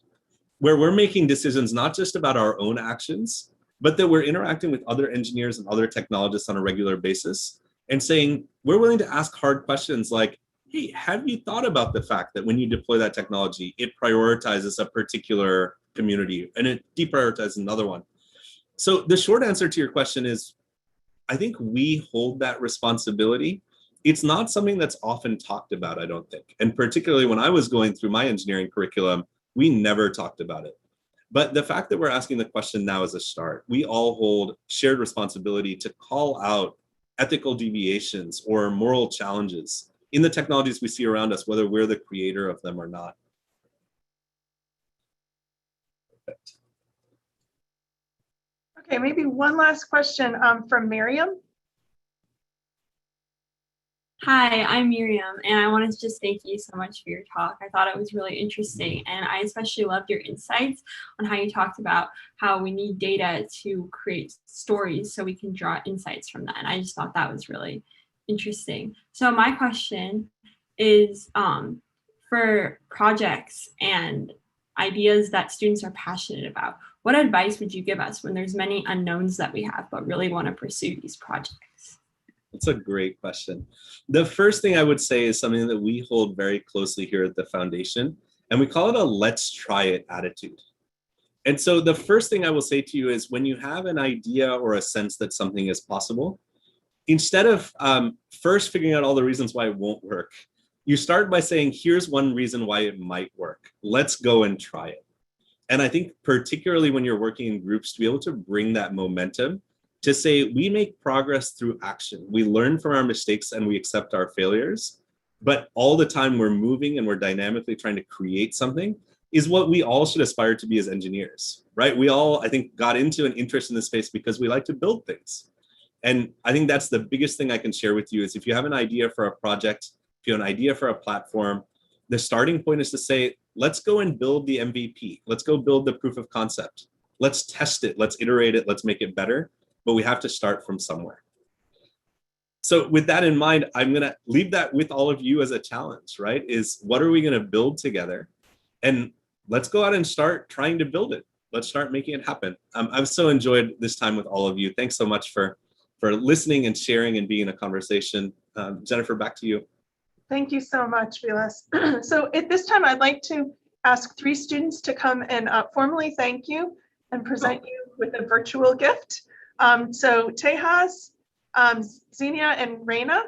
where we're making decisions not just about our own actions, but that we're interacting with other engineers and other technologists on a regular basis and saying, we're willing to ask hard questions like, hey, have you thought about the fact that when you deploy that technology, it prioritizes a particular community and it deprioritizes another one? So the short answer to your question is, I think we hold that responsibility. It's not something that's often talked about, I don't think. And particularly when I was going through my engineering curriculum, we never talked about it. But the fact that we're asking the question now is a start. We all hold shared responsibility to call out ethical deviations or moral challenges in the technologies we see around us, whether we're the creator of them or not. Perfect. Okay, maybe one last question from Miriam. Hi, I'm Miriam, and I wanted to just thank you so much for your talk. I thought it was really interesting, and I especially loved your insights on how you talked about how we need data to create stories so we can draw insights from that. And I just thought that was really interesting. So my question is for projects and ideas that students are passionate about, what advice would you give us when there's many unknowns that we have but really want to pursue these projects? That's a great question. The first thing I would say is something that we hold very closely here at the foundation, and we call it a let's try it attitude. And so the first thing I will say to you is, when you have an idea or a sense that something is possible, instead of first figuring out all the reasons why it won't work, you start by saying, here's one reason why it might work. Let's go and try it. And I think particularly when you're working in groups, to be able to bring that momentum to say we make progress through action. We learn from our mistakes and we accept our failures, but all the time we're moving and we're dynamically trying to create something is what we all should aspire to be as engineers, right? We all, I think, got into an interest in this space because we like to build things. And I think that's the biggest thing I can share with you is if you have an idea for a project, if you have an idea for a platform, the starting point is to say, let's go and build the MVP. Let's go build the proof of concept. Let's test it. Let's iterate it. Let's make it better. But we have to start from somewhere. So with that in mind, I'm going to leave that with all of you as a challenge, right? Is what are we going to build together? And let's go out and start trying to build it. Let's start making it happen. I've so enjoyed this time with all of you. Thanks so much for listening and sharing and being in a conversation. Jennifer, back to you. Thank you so much, Vilas. So at this time, I'd like to ask 3 students to come and formally thank you and present you with a virtual gift. So Tejas, Xenia, and Reina.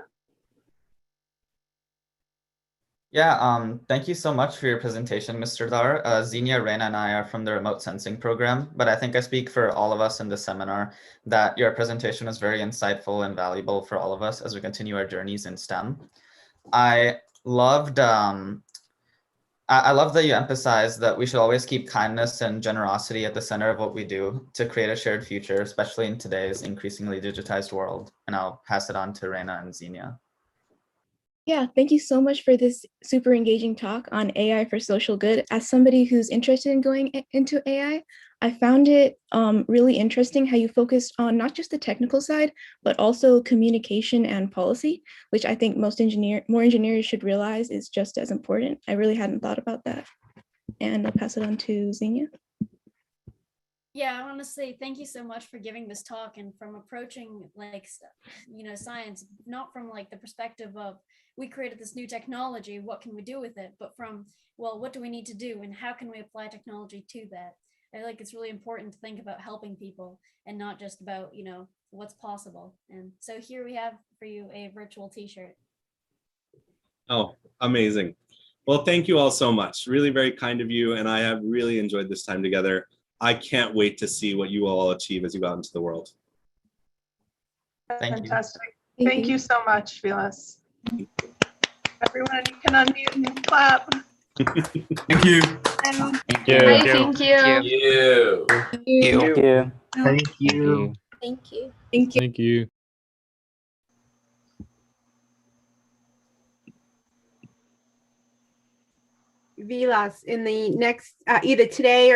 Yeah, thank you so much for your presentation, Mr. Dhar. Xenia, Reina, and I are from the remote sensing program, but I think I speak for all of us in the seminar that your presentation was very insightful and valuable for all of us as we continue our journeys in STEM. I loved that you emphasized that we should always keep kindness and generosity at the center of what we do to create a shared future, especially in today's increasingly digitized world. And I'll pass it on to Reina and Xenia. Yeah, thank you so much for this super engaging talk on AI for social good. As somebody who's interested in going into AI, I found it really interesting how you focused on not just the technical side, but also communication and policy, which I think more engineers should realize is just as important. I really hadn't thought about that. And I'll pass it on to Xenia. Yeah, I want to say thank you so much for giving this talk and from approaching science, not from like the perspective of we created this new technology, what can we do with it? But from, well, what do we need to do and how can we apply technology to that? I feel like it's really important to think about helping people and not just about, what's possible. And so here we have for you a virtual t-shirt. Oh, amazing. Well, thank you all so much. Really very kind of you. And I have really enjoyed this time together. I can't wait to see what you all achieve as you go out into the world. Fantastic. Thank you so much, Vilas. Everyone, you can unmute and clap. Thank you. Thank you. Thank you. Thank you. Thank you. Thank you. Thank you. Thank you. Thank you. Vilas, in the next, either today or